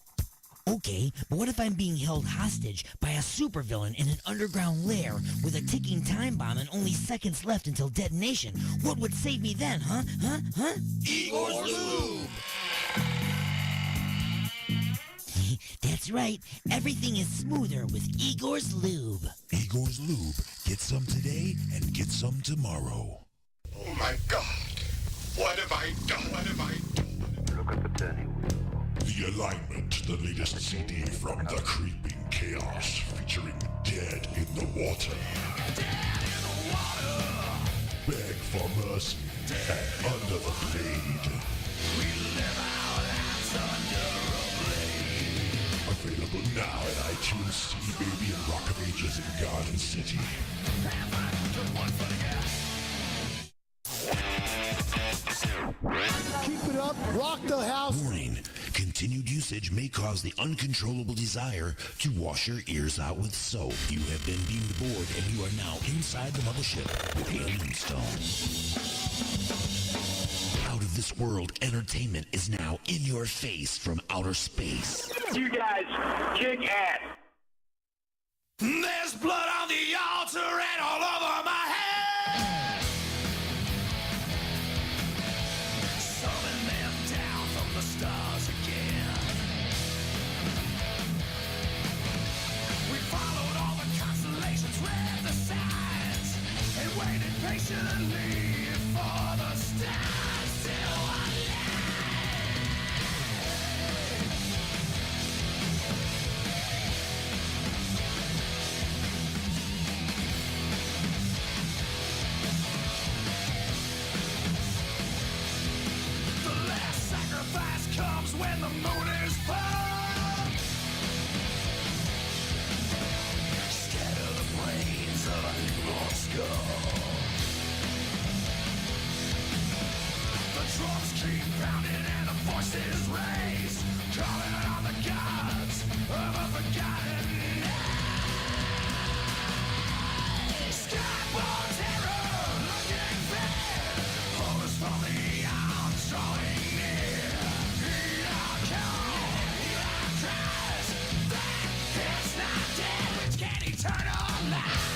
Okay, but what if I'm being held hostage by a supervillain in an underground lair with a ticking time bomb and only seconds left until detonation? What would save me then, huh? Igor's Lube. That's That's right. Everything is smoother with Igor's Lube. Igor's Lube. Get some today and get some tomorrow. Oh my God. What have I done? What have I done? Look at the turning wheel. The Alignment, the latest CD from the Creeping Chaos, featuring Dead in the Water. Dead in the water. Beg for mercy and Under the Blade. We live our lives under a blade. Available now at iTunes, CD Baby, and Rock of Ages in Garden City. Keep it up. Rock the house. Warning. Continued usage may cause the uncontrollable desire to wash your ears out with soap. You have been beamed aboard and you are now inside the mothership with Alien Stone. Out of this world entertainment is now in your face from outer space. You guys kick ass. There's blood on the altar and all over my head. Summon them down from the stars again. We followed all the constellations, read the signs, and waited patiently for the stars to align. The last sacrifice comes when the moon is full. Scatter the brains of a newborn skull. The drums keep pounding and the voices raise, calling on the gods of a forgotten age. Skyborn terror, looking fair, horrors from the arms drawing near. Hear our call, hear our cries, that it's not dead, which can eternal life.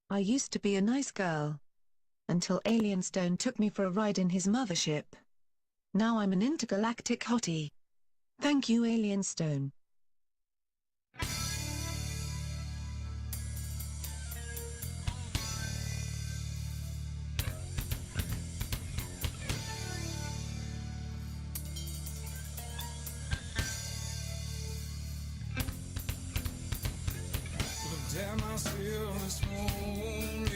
I used to be a nice girl. Until Alien Stone took me for a ride in his mothership. Now I'm an intergalactic hottie. Thank you, Alien Stone. Damn myself this morning,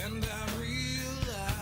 and I realize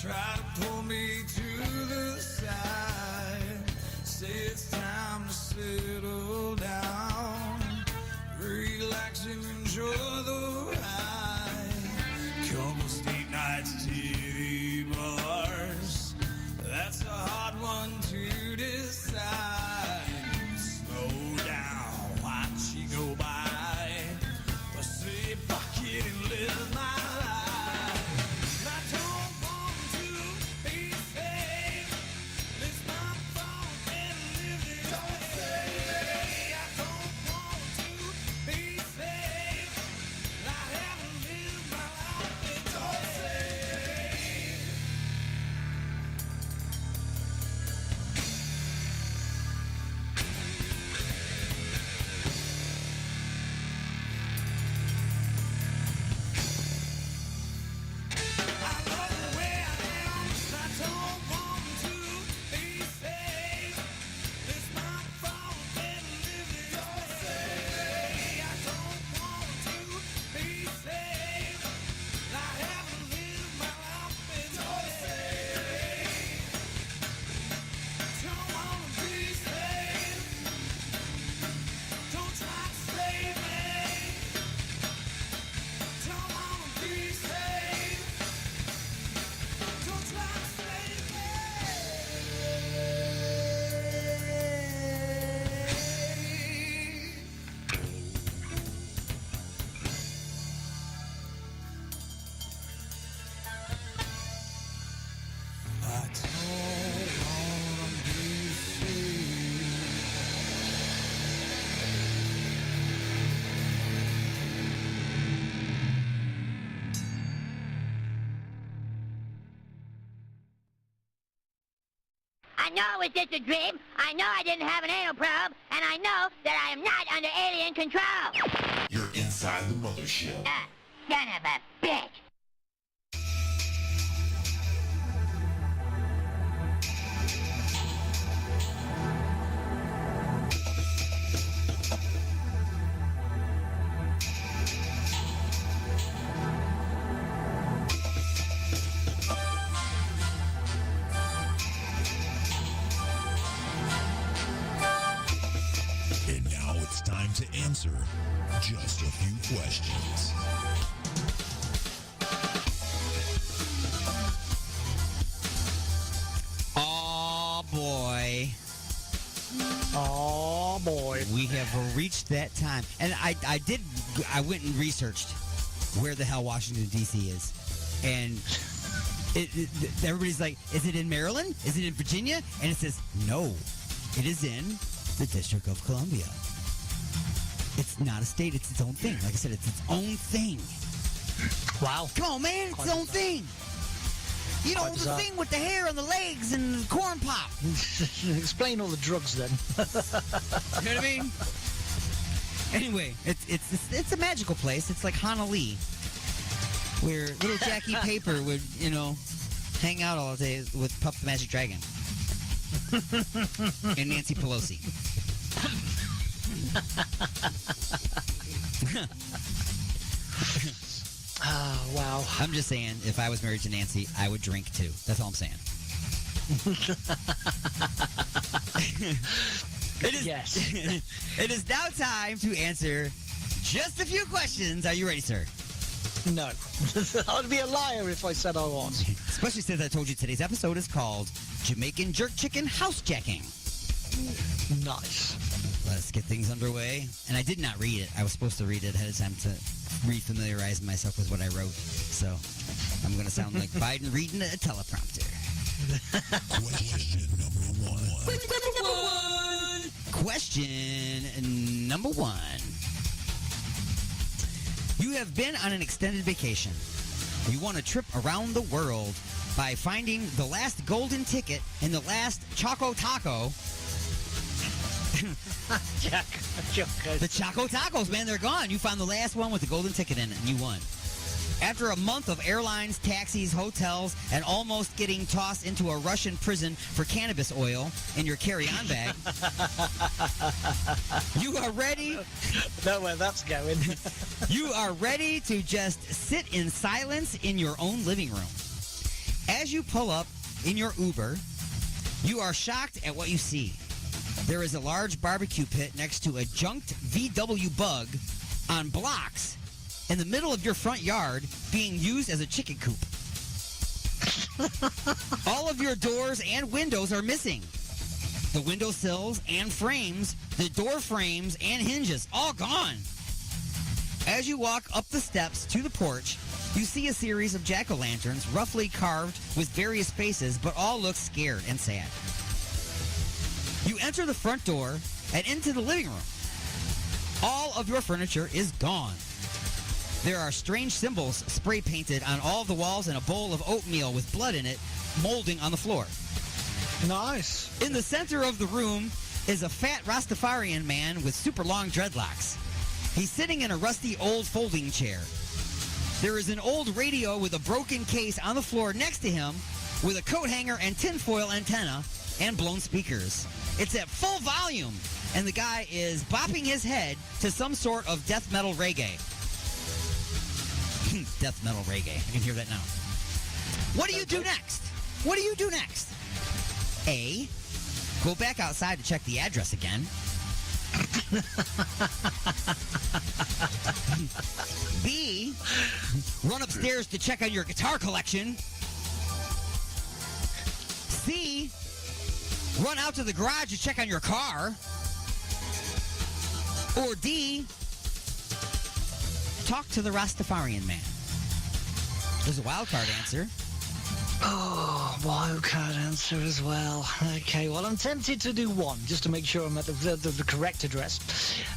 try to pull me to the side. Say it's time to settle down. Relax and enjoy the ride. Couple state nights, TV bars. That's a hard one to decide. Slow down, watch you go by. Or say fuck it and live my life. I don't want to be saved. It's my fault and live it. Don't say I don't want to be saved. I haven't lived my life. Don't say. I know it was just a dream. I know I didn't have an anal probe. And I know that I am not under alien control. You're inside the mothership. Son of a bitch. And now it's time to answer just a few questions. Oh boy. Oh boy. We have reached that time. And I went and researched where the hell Washington D.C. is. And everybody's like, is it in Maryland? Is it in Virginia? And it says, no, it is in the District of Columbia. It's not a state, it's its own thing. Like I said, it's its own thing. Wow. Come on, man, it's its own thing. You know, the thing with the hair on the legs and the corn pop. Explain all the drugs then. You know what I mean? Anyway, it's a magical place. It's like Honolulu, where little Jackie Paper would, you know, hang out all day with Puff the Magic Dragon and Nancy Pelosi. Oh, wow. I'm just saying, if I was married to Nancy, I would drink too. That's all I'm saying. Yes. It is now time to answer just a few questions. Are you ready, sir? No. I'd be a liar if I said I was. Especially since I told you today's episode is called Jamaican Jerk Chicken Housejacking. Nice. Let's get things underway. And I did not read it. I was supposed to read it ahead of time to refamiliarize myself with what I wrote. So I'm going to sound like Biden reading a teleprompter. Question number one. Question number one. You have been on an extended vacation. You want a trip around the world by finding the last golden ticket in the last Choco Taco. The Choco Tacos, man, they're gone. You found the last one with the golden ticket in it, and you won. After a month of airlines, taxis, hotels, and almost getting tossed into a Russian prison for cannabis oil in your carry-on bag, you are ready. Know where that's going. You are ready to just sit in silence in your own living room. As As you pull up in your Uber, you are shocked at what you see. There is a large barbecue pit next to a junked VW Bug on blocks in the middle of your front yard being used as a chicken coop. All of your doors and windows are missing. The window sills and frames, the door frames and hinges, all gone. As you walk up the steps to the porch, you see a series of jack-o'-lanterns roughly carved with various faces, but all look scared and sad. You enter the front door and into the living room. All of your furniture is gone. There are strange symbols spray painted on all of the walls and a bowl of oatmeal with blood in it molding on the floor. Nice. In the center of the room is a fat Rastafarian man with super long dreadlocks. He's sitting in a rusty old folding chair. There is an old radio with a broken case on the floor next to him with a coat hanger and tinfoil antenna and blown speakers. It's at full volume, and the guy is bopping his head to some sort of death metal reggae. Death metal reggae. I can hear that now. What do you do next? What do you do next? A, go back outside to check the address again. B, run upstairs to check on your guitar collection. C, run out to the garage to check on your car. Or D, talk to the Rastafarian man. There's a wild card answer. Oh, wild card answer as well. Okay, well, I'm tempted to do one, just to make sure I'm at the correct address.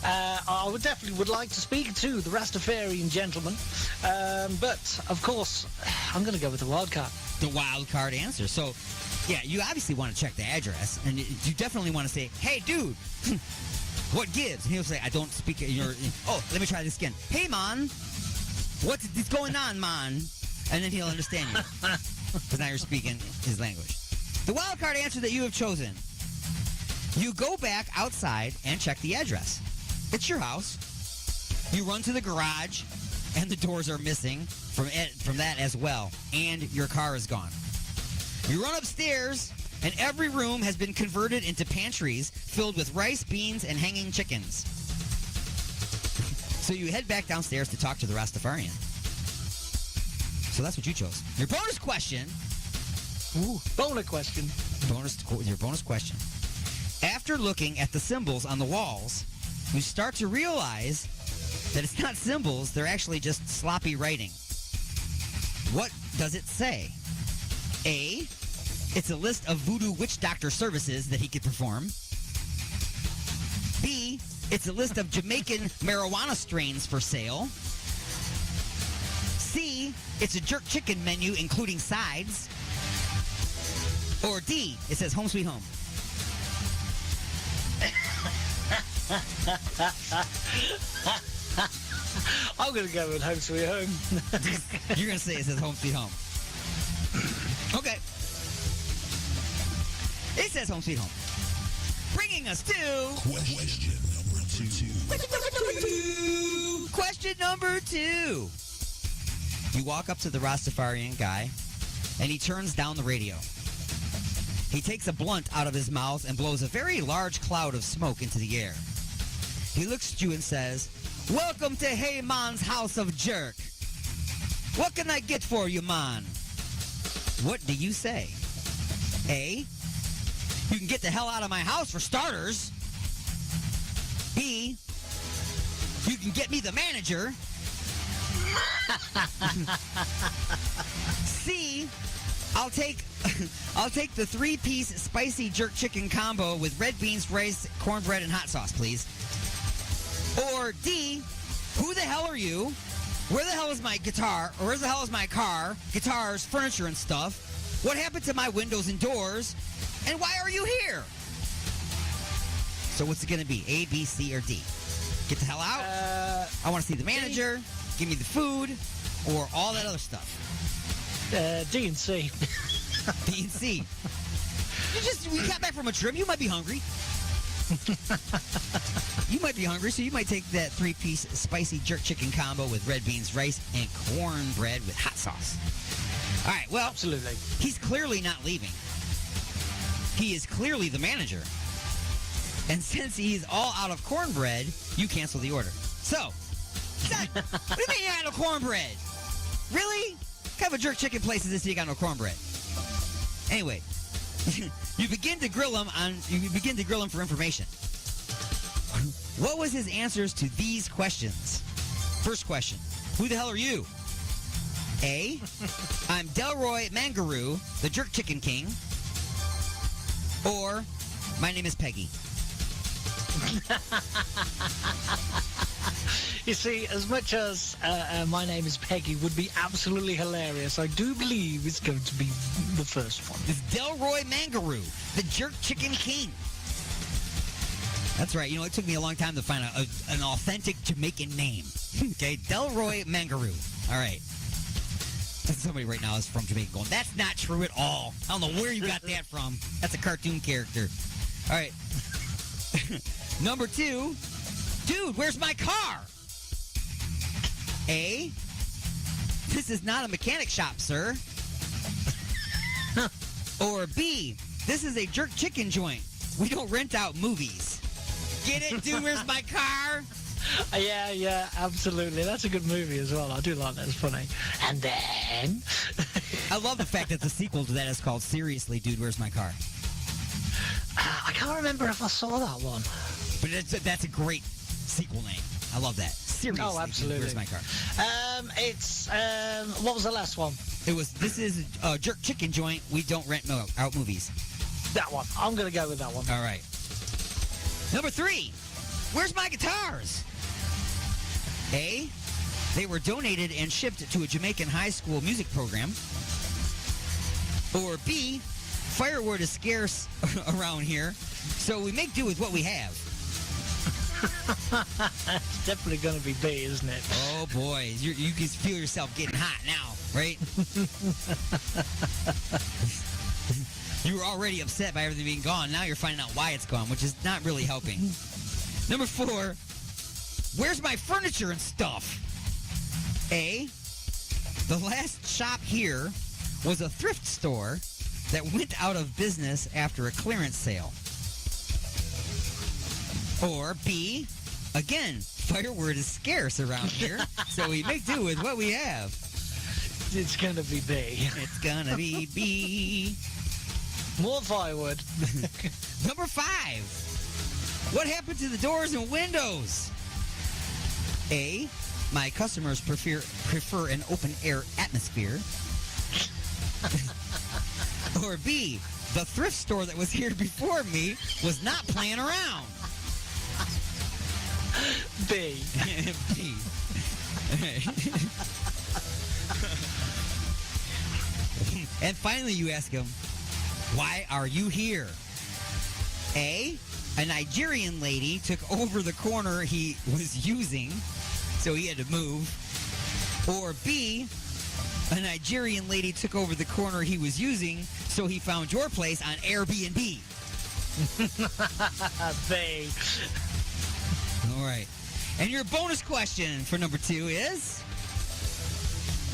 I would like to speak to the Rastafarian gentleman, but, of course, I'm going to go with the wild card. The wild card answer. So, yeah, you obviously want to check the address, and you definitely want to say, hey, dude, what gives? And he'll say, I don't speak your... Oh, let me try this again. Hey, man, what's going on, man? And then he'll understand you. Because now you're speaking his language. The wild card answer that you have chosen. You go back outside and check the address. It's your house. You run to the garage, and the doors are missing from that as well. And your car is gone. You run upstairs, and every room has been converted into pantries filled with rice, beans, and hanging chickens. So you head back downstairs to talk to the Rastafarian. So that's what you chose. Your bonus question. Ooh, bonus question. Your bonus question. After looking at the symbols on the walls, you start to realize that it's not symbols, they're actually just sloppy writing. What does it say? A, it's a list of voodoo witch doctor services that he could perform. B, it's a list of Jamaican marijuana strains for sale. C, it's a jerk chicken menu including sides. Or D, it says home sweet home. I'm going to go with home sweet home. You're going to say it says home sweet home. Okay. It says home sweet home. Bringing us to... Question number 2. Question number 2. You walk up to the Rastafarian guy, and he turns down the radio. He takes a blunt out of his mouth and blows a very large cloud of smoke into the air. He looks at you and says, welcome to Hey Man's House of Jerk. What can I get for you, man? What do you say? A, you can get the hell out of my house for starters. B, you can get me the manager. C, I'll take the 3-piece spicy jerk chicken combo with red beans, rice, cornbread, and hot sauce, please. Or D, who the hell are you? Where the hell is my guitar? Or where the hell is my car, guitars, furniture, and stuff? What happened to my windows and doors? And why are you here? So what's it going to be? A, B, C, or D? Get the hell out? I want to see the manager. Give me the food. Or all that other stuff. D and C. D and C. We got back from a trip. You might be hungry. You might be hungry, so you might take that 3-piece spicy jerk chicken combo with red beans, rice, and cornbread with hot sauce. All right, well, absolutely. He's clearly not leaving. He is clearly the manager. And since he's all out of cornbread, you cancel the order. So, what do you mean you got no cornbread? Really? What kind of a jerk chicken place is this you got no cornbread? Anyway, you begin to grill him for information. What was his answers to these questions? First question, who the hell are you? A, I'm Delroy Mangaroo, the Jerk Chicken King. Or, my name is Peggy. You see, as much as my name is Peggy would be absolutely hilarious, I do believe it's going to be the first one. It's Delroy Mangaroo, the Jerk Chicken King. That's right. You know, it took me a long time to find an authentic Jamaican name. Okay, Delroy Mangaroo. All right. Somebody right now is from Jamaica going, that's not true at all. I don't know where you got that from. That's a cartoon character. All right. Number 2. Dude, where's my car? A, this is not a mechanic shop, sir. Or B, this is a jerk chicken joint. We don't rent out movies. Get it, dude, where's my car? Yeah, absolutely. That's a good movie as well. I do like that. It's funny. And then... I love the fact that the sequel to that is called Seriously, Dude, Where's My Car? I can't remember if I saw that one. But that's a great sequel name. I love that. Seriously, oh, absolutely. Dude, Where's My Car? It's... what was the last one? This is a jerk chicken joint. We don't rent out movies. That one. I'm going to go with that one. All right. Number 3. Where's my guitars? A, they were donated and shipped to a Jamaican high school music program. Or B, firewood is scarce around here, so we make do with what we have. It's definitely going to be B, isn't it? Oh, boy. You can feel yourself getting hot now, right? You were already upset by everything being gone. Now you're finding out why it's gone, which is not really helping. Number 4, where's my furniture and stuff? A, the last shop here was a thrift store that went out of business after a clearance sale. Or B, again, firewood is scarce around here, so we make do with what we have. It's going to be B. It's going to be B. More firewood. Number 5. What happened to the doors and windows? A, my customers prefer an open-air atmosphere. Or B, the thrift store that was here before me was not playing around. B. B. And finally you ask him, why are you here? A, a Nigerian lady took over the corner he was using, so he had to move. Or B, a Nigerian lady took over the corner he was using, so he found your place on Airbnb. B. All right. And your bonus question for number 2 is,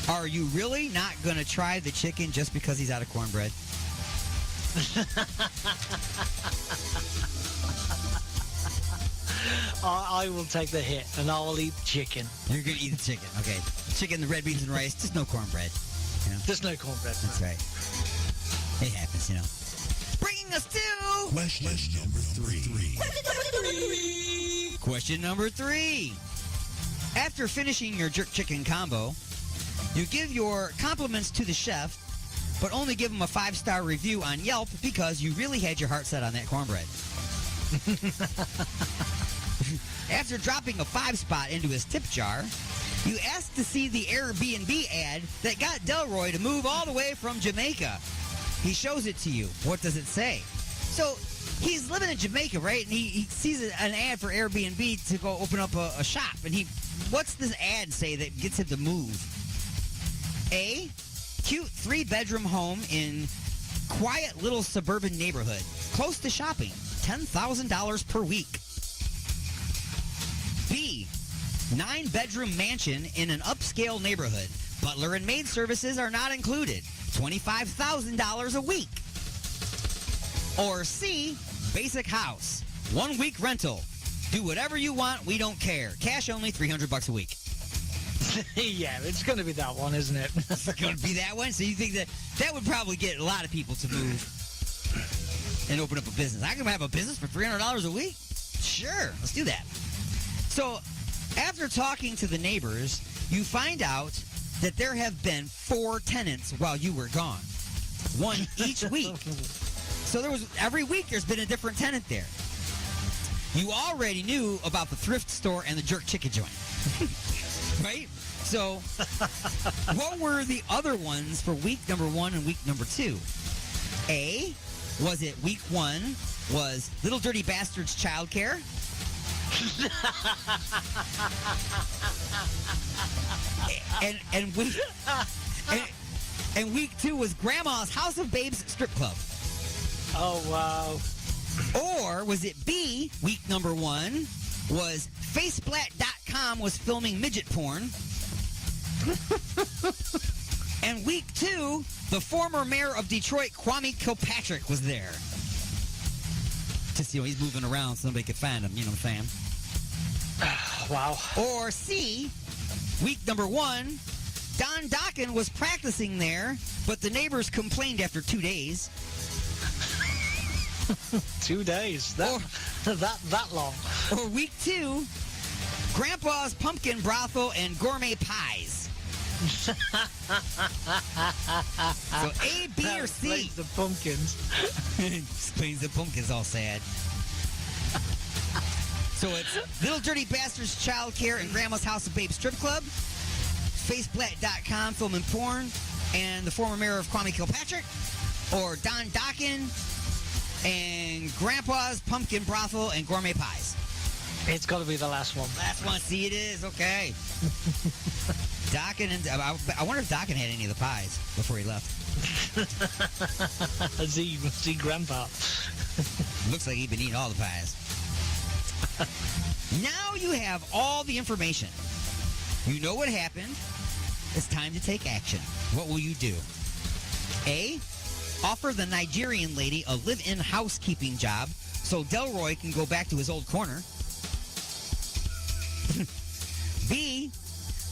are you really not going to try the chicken just because he's out of cornbread? I will take the hit, and I will eat chicken. You're going to eat the chicken. Okay. Chicken, the red beans and rice, just no cornbread. You know? Just no cornbread. That's right. It happens, you know. Bringing us to... Question number 3. Question number 3. After finishing your jerk chicken combo, you give your compliments to the chef, but only give him a 5-star review on Yelp because you really had your heart set on that cornbread. After dropping a 5 spot into his tip jar, you ask to see the Airbnb ad that got Delroy to move all the way from Jamaica. He shows it to you. What does it say? So he's living in Jamaica, right? And he sees an ad for Airbnb to go open up a shop. And what's this ad say that gets him to move? A, cute 3-bedroom home in quiet little suburban neighborhood, close to shopping, $10,000 per week. B, 9-bedroom mansion in an upscale neighborhood. Butler and maid services are not included. $25,000 a week. Or C, basic house, 1 week rental. Do whatever you want, we don't care. Cash only, $300 a week. Yeah, it's going to be that one, isn't it? It's going to be that one? So you think that would probably get a lot of people to move and open up a business. I can have a business for $300 a week? Sure, let's do that. So after talking to the neighbors, you find out that there have been 4 tenants while you were gone. One each week. So every week there's been a different tenant there. You already knew about the thrift store and the jerk chicken joint. Right? So, what were the other ones for week number 1 and week number 2? A, was it week 1 was Little Dirty Bastards childcare? and week 2 was Grandma's House of Babes strip club. Oh, wow. Or was it B, week number 1, was Faceplat.com was filming midget porn. And week 2, the former mayor of Detroit, Kwame Kilpatrick, was there. Just, he's moving around so nobody could find him, you know what I'm saying? Wow. Or C, week number 1, Don Dokken was practicing there, but the neighbors complained after 2 days. 2 days. That long. Or week 2, Grandpa's Pumpkin Brothel and Gourmet Pies. So A, B, or C? Explains the pumpkins. Explains the pumpkins, all sad. So it's Little Dirty Bastards Childcare and Grandma's House of Babes Strip Club, Faceplat.com filming porn, and the former mayor of Kwame Kilpatrick, or Don Dokken and Grandpa's Pumpkin Brothel and Gourmet Pies. It's got to be the last one. Last one. See, it is. Okay. Dokken and... I wonder if Dokken had any of the pies before he left. See Grandpa. Looks like he'd been eating all the pies. Now you have all the information. You know what happened. It's time to take action. What will you do? A, offer the Nigerian lady a live-in housekeeping job so Delroy can go back to his old corner. B,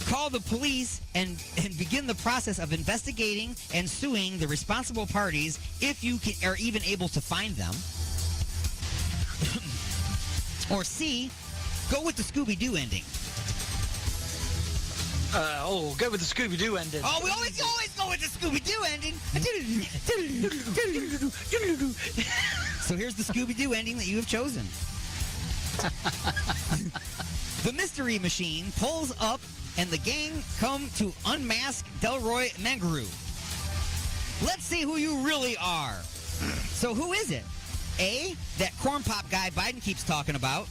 call the police and begin the process of investigating and suing the responsible parties if you are even able to find them. Or C, go with the Scooby-Doo ending. Go with the Scooby-Doo ending. Oh, we always go with the Scooby-Doo ending. So here's the Scooby-Doo ending that you have chosen. The mystery machine pulls up and the gang come to unmask Delroy Mangaroo. Let's see who you really are. So who is it? A, that corn pop guy Biden keeps talking about.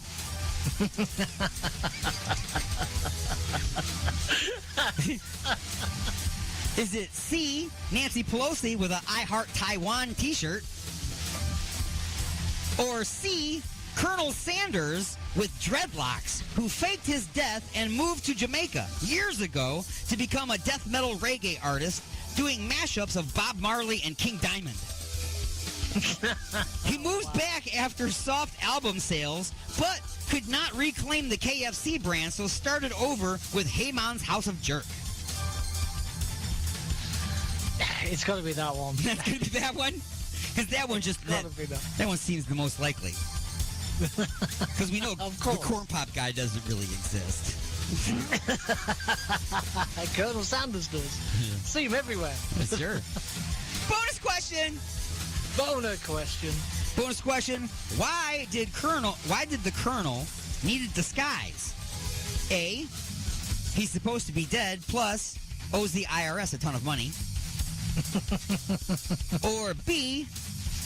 Is it C, Nancy Pelosi with a I Heart Taiwan t-shirt? Or C, Colonel Sanders with dreadlocks who faked his death and moved to Jamaica years ago to become a death metal reggae artist doing mashups of Bob Marley and King Diamond? He moves back after soft album sales, but could not reclaim the KFC brand, so started over with Heyman's House of Jerk. It's got to be that one. That's going to be that one? Because that one just... That one seems the most likely. Because we know the corn pop guy doesn't really exist. Colonel Sanders does. Yeah. See him everywhere. Sure. Bonus question! Bonus question. Why did the Colonel need a disguise? A, he's supposed to be dead, plus owes the IRS a ton of money. Or B,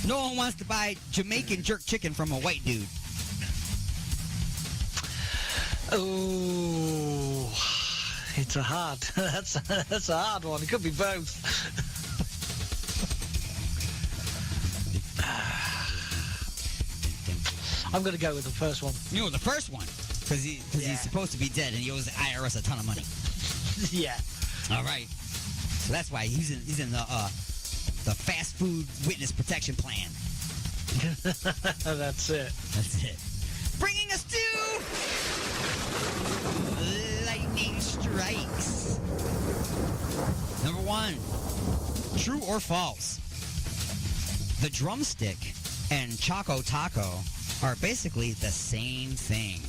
no one wants to buy Jamaican jerk chicken from a white dude. Oh, it's a hard. That's a hard one. It could be both. I'm going to go with the first one. You know, the first one? Because he's supposed to be dead and he owes the IRS a ton of money. Yeah. All right. So that's why he's in the the fast food witness protection plan. That's it. That's it. Bringing us to lightning strikes. Number 1, true or false? The drumstick and Choco Taco are basically the same thing.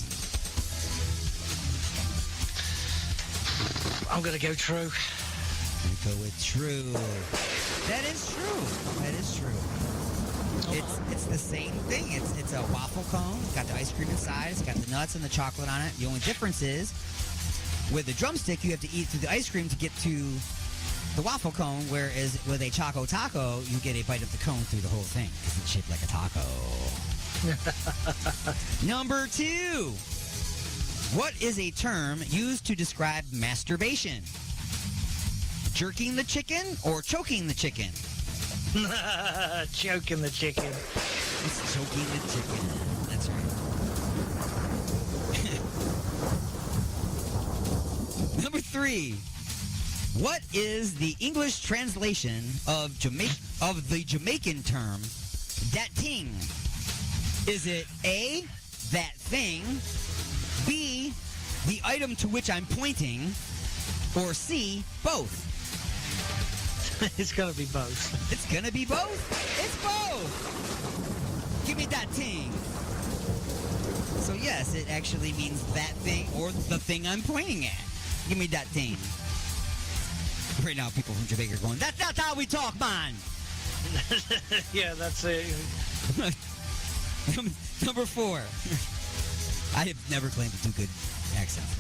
I'm gonna go true. Go with true. That is true. That is true. It's the same thing. It's a waffle cone. It's got the ice cream inside. It's got the nuts and the chocolate on it. The only difference is with the drumstick, you have to eat through the ice cream to get to the waffle cone, whereas with a Choco Taco, you get a bite of the cone through the whole thing because it's shaped like a taco. Number 2. What is a term used to describe masturbation? Jerking the chicken or choking the chicken? Choking the chicken. It's choking the chicken. That's right. Number 3. What is the English translation of the Jamaican term that ting? Is it A, that thing, B, the item to which I'm pointing, or C, both? It's gonna be both. It's gonna be both? It's both! Give me that ting. So yes, it actually means that thing or the thing I'm pointing at. Give me that thing. Right now, people from Jamaica are going, that's not how we talk, man! Yeah, that's it. Number 4. I have never claimed to do good accents.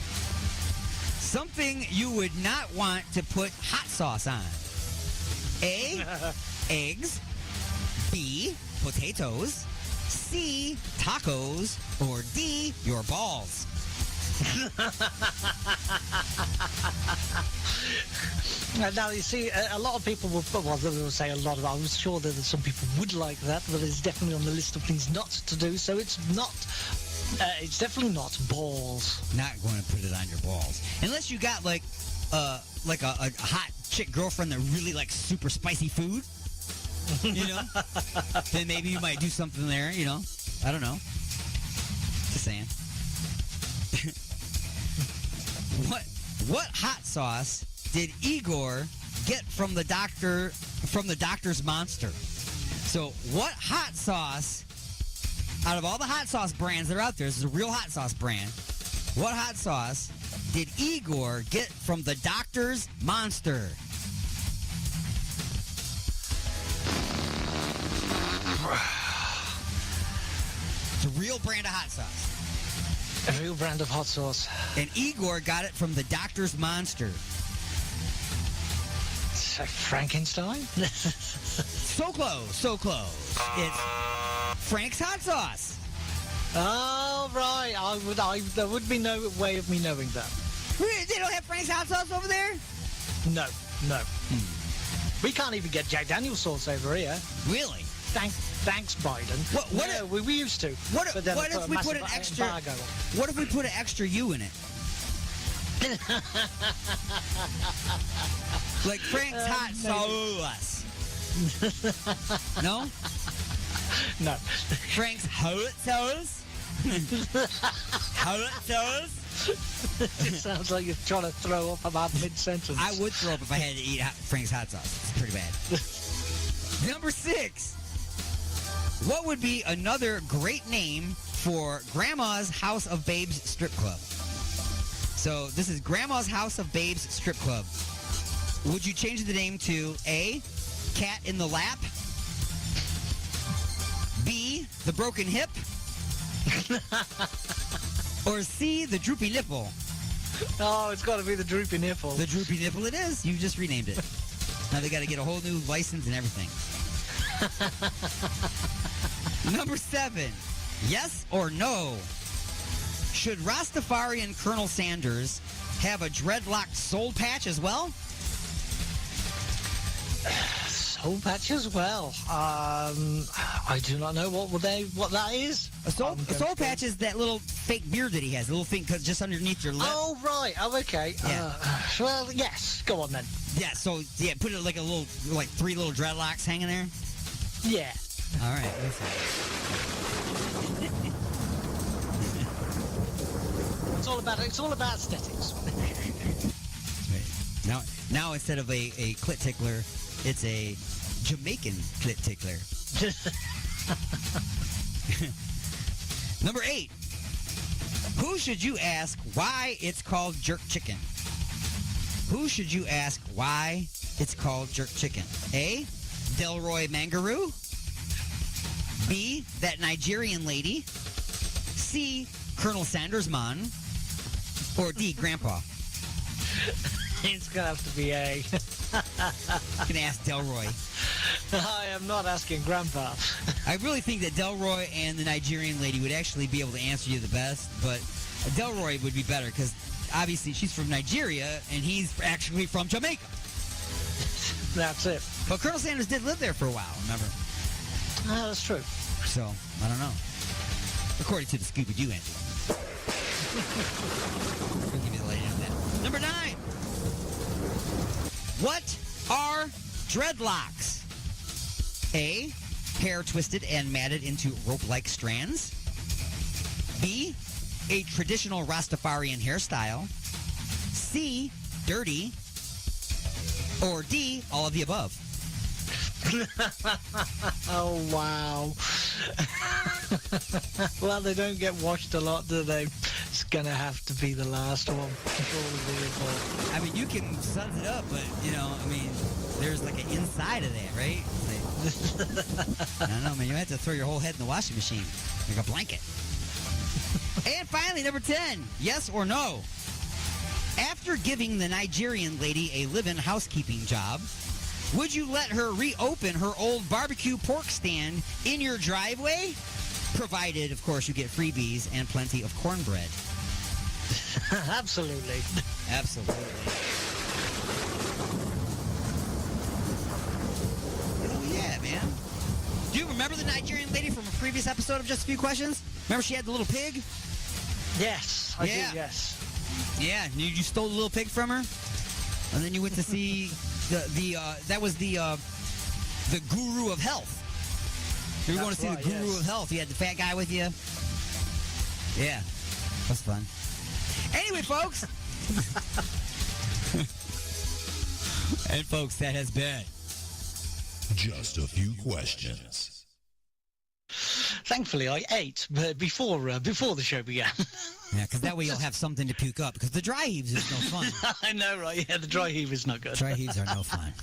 Something you would not want to put hot sauce on. A, eggs. B, potatoes. C, tacos. Or D, your balls. Now, you see, a lot of people will, well, they will say a lot of, I'm sure that some people would like that, but it's definitely on the list of things not to do, so it's not, it's definitely not balls. Not going to put it on your balls. Unless you got, like a hot chick girlfriend that really likes super spicy food, you know? Then maybe you might do something there, you know? I don't know. Just saying. What hot sauce did Igor get from the doctor's monster? So what hot sauce, out of all the hot sauce brands that are out there, this is a real hot sauce brand, what hot sauce did Igor get from the doctor's monster? It's a real brand of hot sauce. A real brand of hot sauce. And Igor got it from the doctor's monster. Frankenstein? So close, so close. It's Frank's hot sauce. Oh, right. There would be no way of me knowing that. They don't have Frank's hot sauce over there? No. We can't even get Jack Daniel's sauce over here. Really? Thanks, Biden. We used to. What if we put an extra? What if we put an extra U in it? Like Frank's hot sauce. No? No. Frank's hot sauce? Hot sauce? It sounds like you're trying to throw up about mid-sentence. I would throw up if I had to eat Frank's hot sauce. It's pretty bad. Number 6. What would be another great name for Grandma's House of Babes Strip Club? So this is Grandma's House of Babes Strip Club. Would you change the name to A, Cat in the Lap, B, The Broken Hip, or C, The Droopy Nipple? Oh, it's got to be The Droopy Nipple. The Droopy Nipple it is. You just renamed it. Now they got to get a whole new license and everything. Number 7. Yes or no? Should Rastafarian Colonel Sanders have a dreadlocked soul patch as well? Soul Soul Patch as well. I do not know what that is. A soul patch is that little fake beard that he has, a little thing just underneath your lip. Oh, right. Oh, okay. Yeah. Well, yes. Go on then. Yeah. So put it like like 3 little dreadlocks hanging there. Yeah. All right. It's all about aesthetics. Now instead of a clit tickler, it's a Jamaican clit tickler. Number 8. Who should you ask why it's called jerk chicken? Who should you ask why it's called jerk chicken? A. Delroy Mangaroo. B. That Nigerian lady. C. Colonel Sanders Mon. Or D. Grandpa. It's gonna have to be A. I'm gonna ask Delroy. I am not asking Grandpa. I really think that Delroy and the Nigerian lady would actually be able to answer you the best, but Delroy would be better because obviously she's from Nigeria and he's actually from Jamaica. That's it. But Colonel Sanders did live there for a while, remember? That's true. So, I don't know. According to the Scooby-Doo entry. I'll give you the lady on that. Number 9. What are dreadlocks? A. Hair twisted and matted into rope-like strands. B. A traditional Rastafarian hairstyle. C. Dirty. Or D. All of the above. Oh, wow. Well, they don't get washed a lot, do they? It's gonna have to be the last one. I mean, you can suds it up, but, there's like an inside of that, right? I don't know, man. You have to throw your whole head in the washing machine like a blanket. And finally, number 10. Yes or no? After giving the Nigerian lady a live-in housekeeping job, would you let her reopen her old barbecue pork stand in your driveway? Provided, of course, you get freebies and plenty of cornbread. Absolutely. Absolutely. Oh, yeah, man. Do you remember the Nigerian lady from a previous episode of Just a Few Questions? Remember she had the little pig? Yes, I do, yes. Yeah, you stole the little pig from her? And then you went to see that was the guru of health. You were going to see the guru of health. You had the fat guy with you. Yeah, that's fun. Anyway, folks. And folks, that has been Just a Few Questions. Thankfully, I ate before the show began. Yeah, because that way you'll have something to puke up. Because the dry heaves is no fun. I know, right? Yeah, the dry heave is not good. Dry heaves are no fun.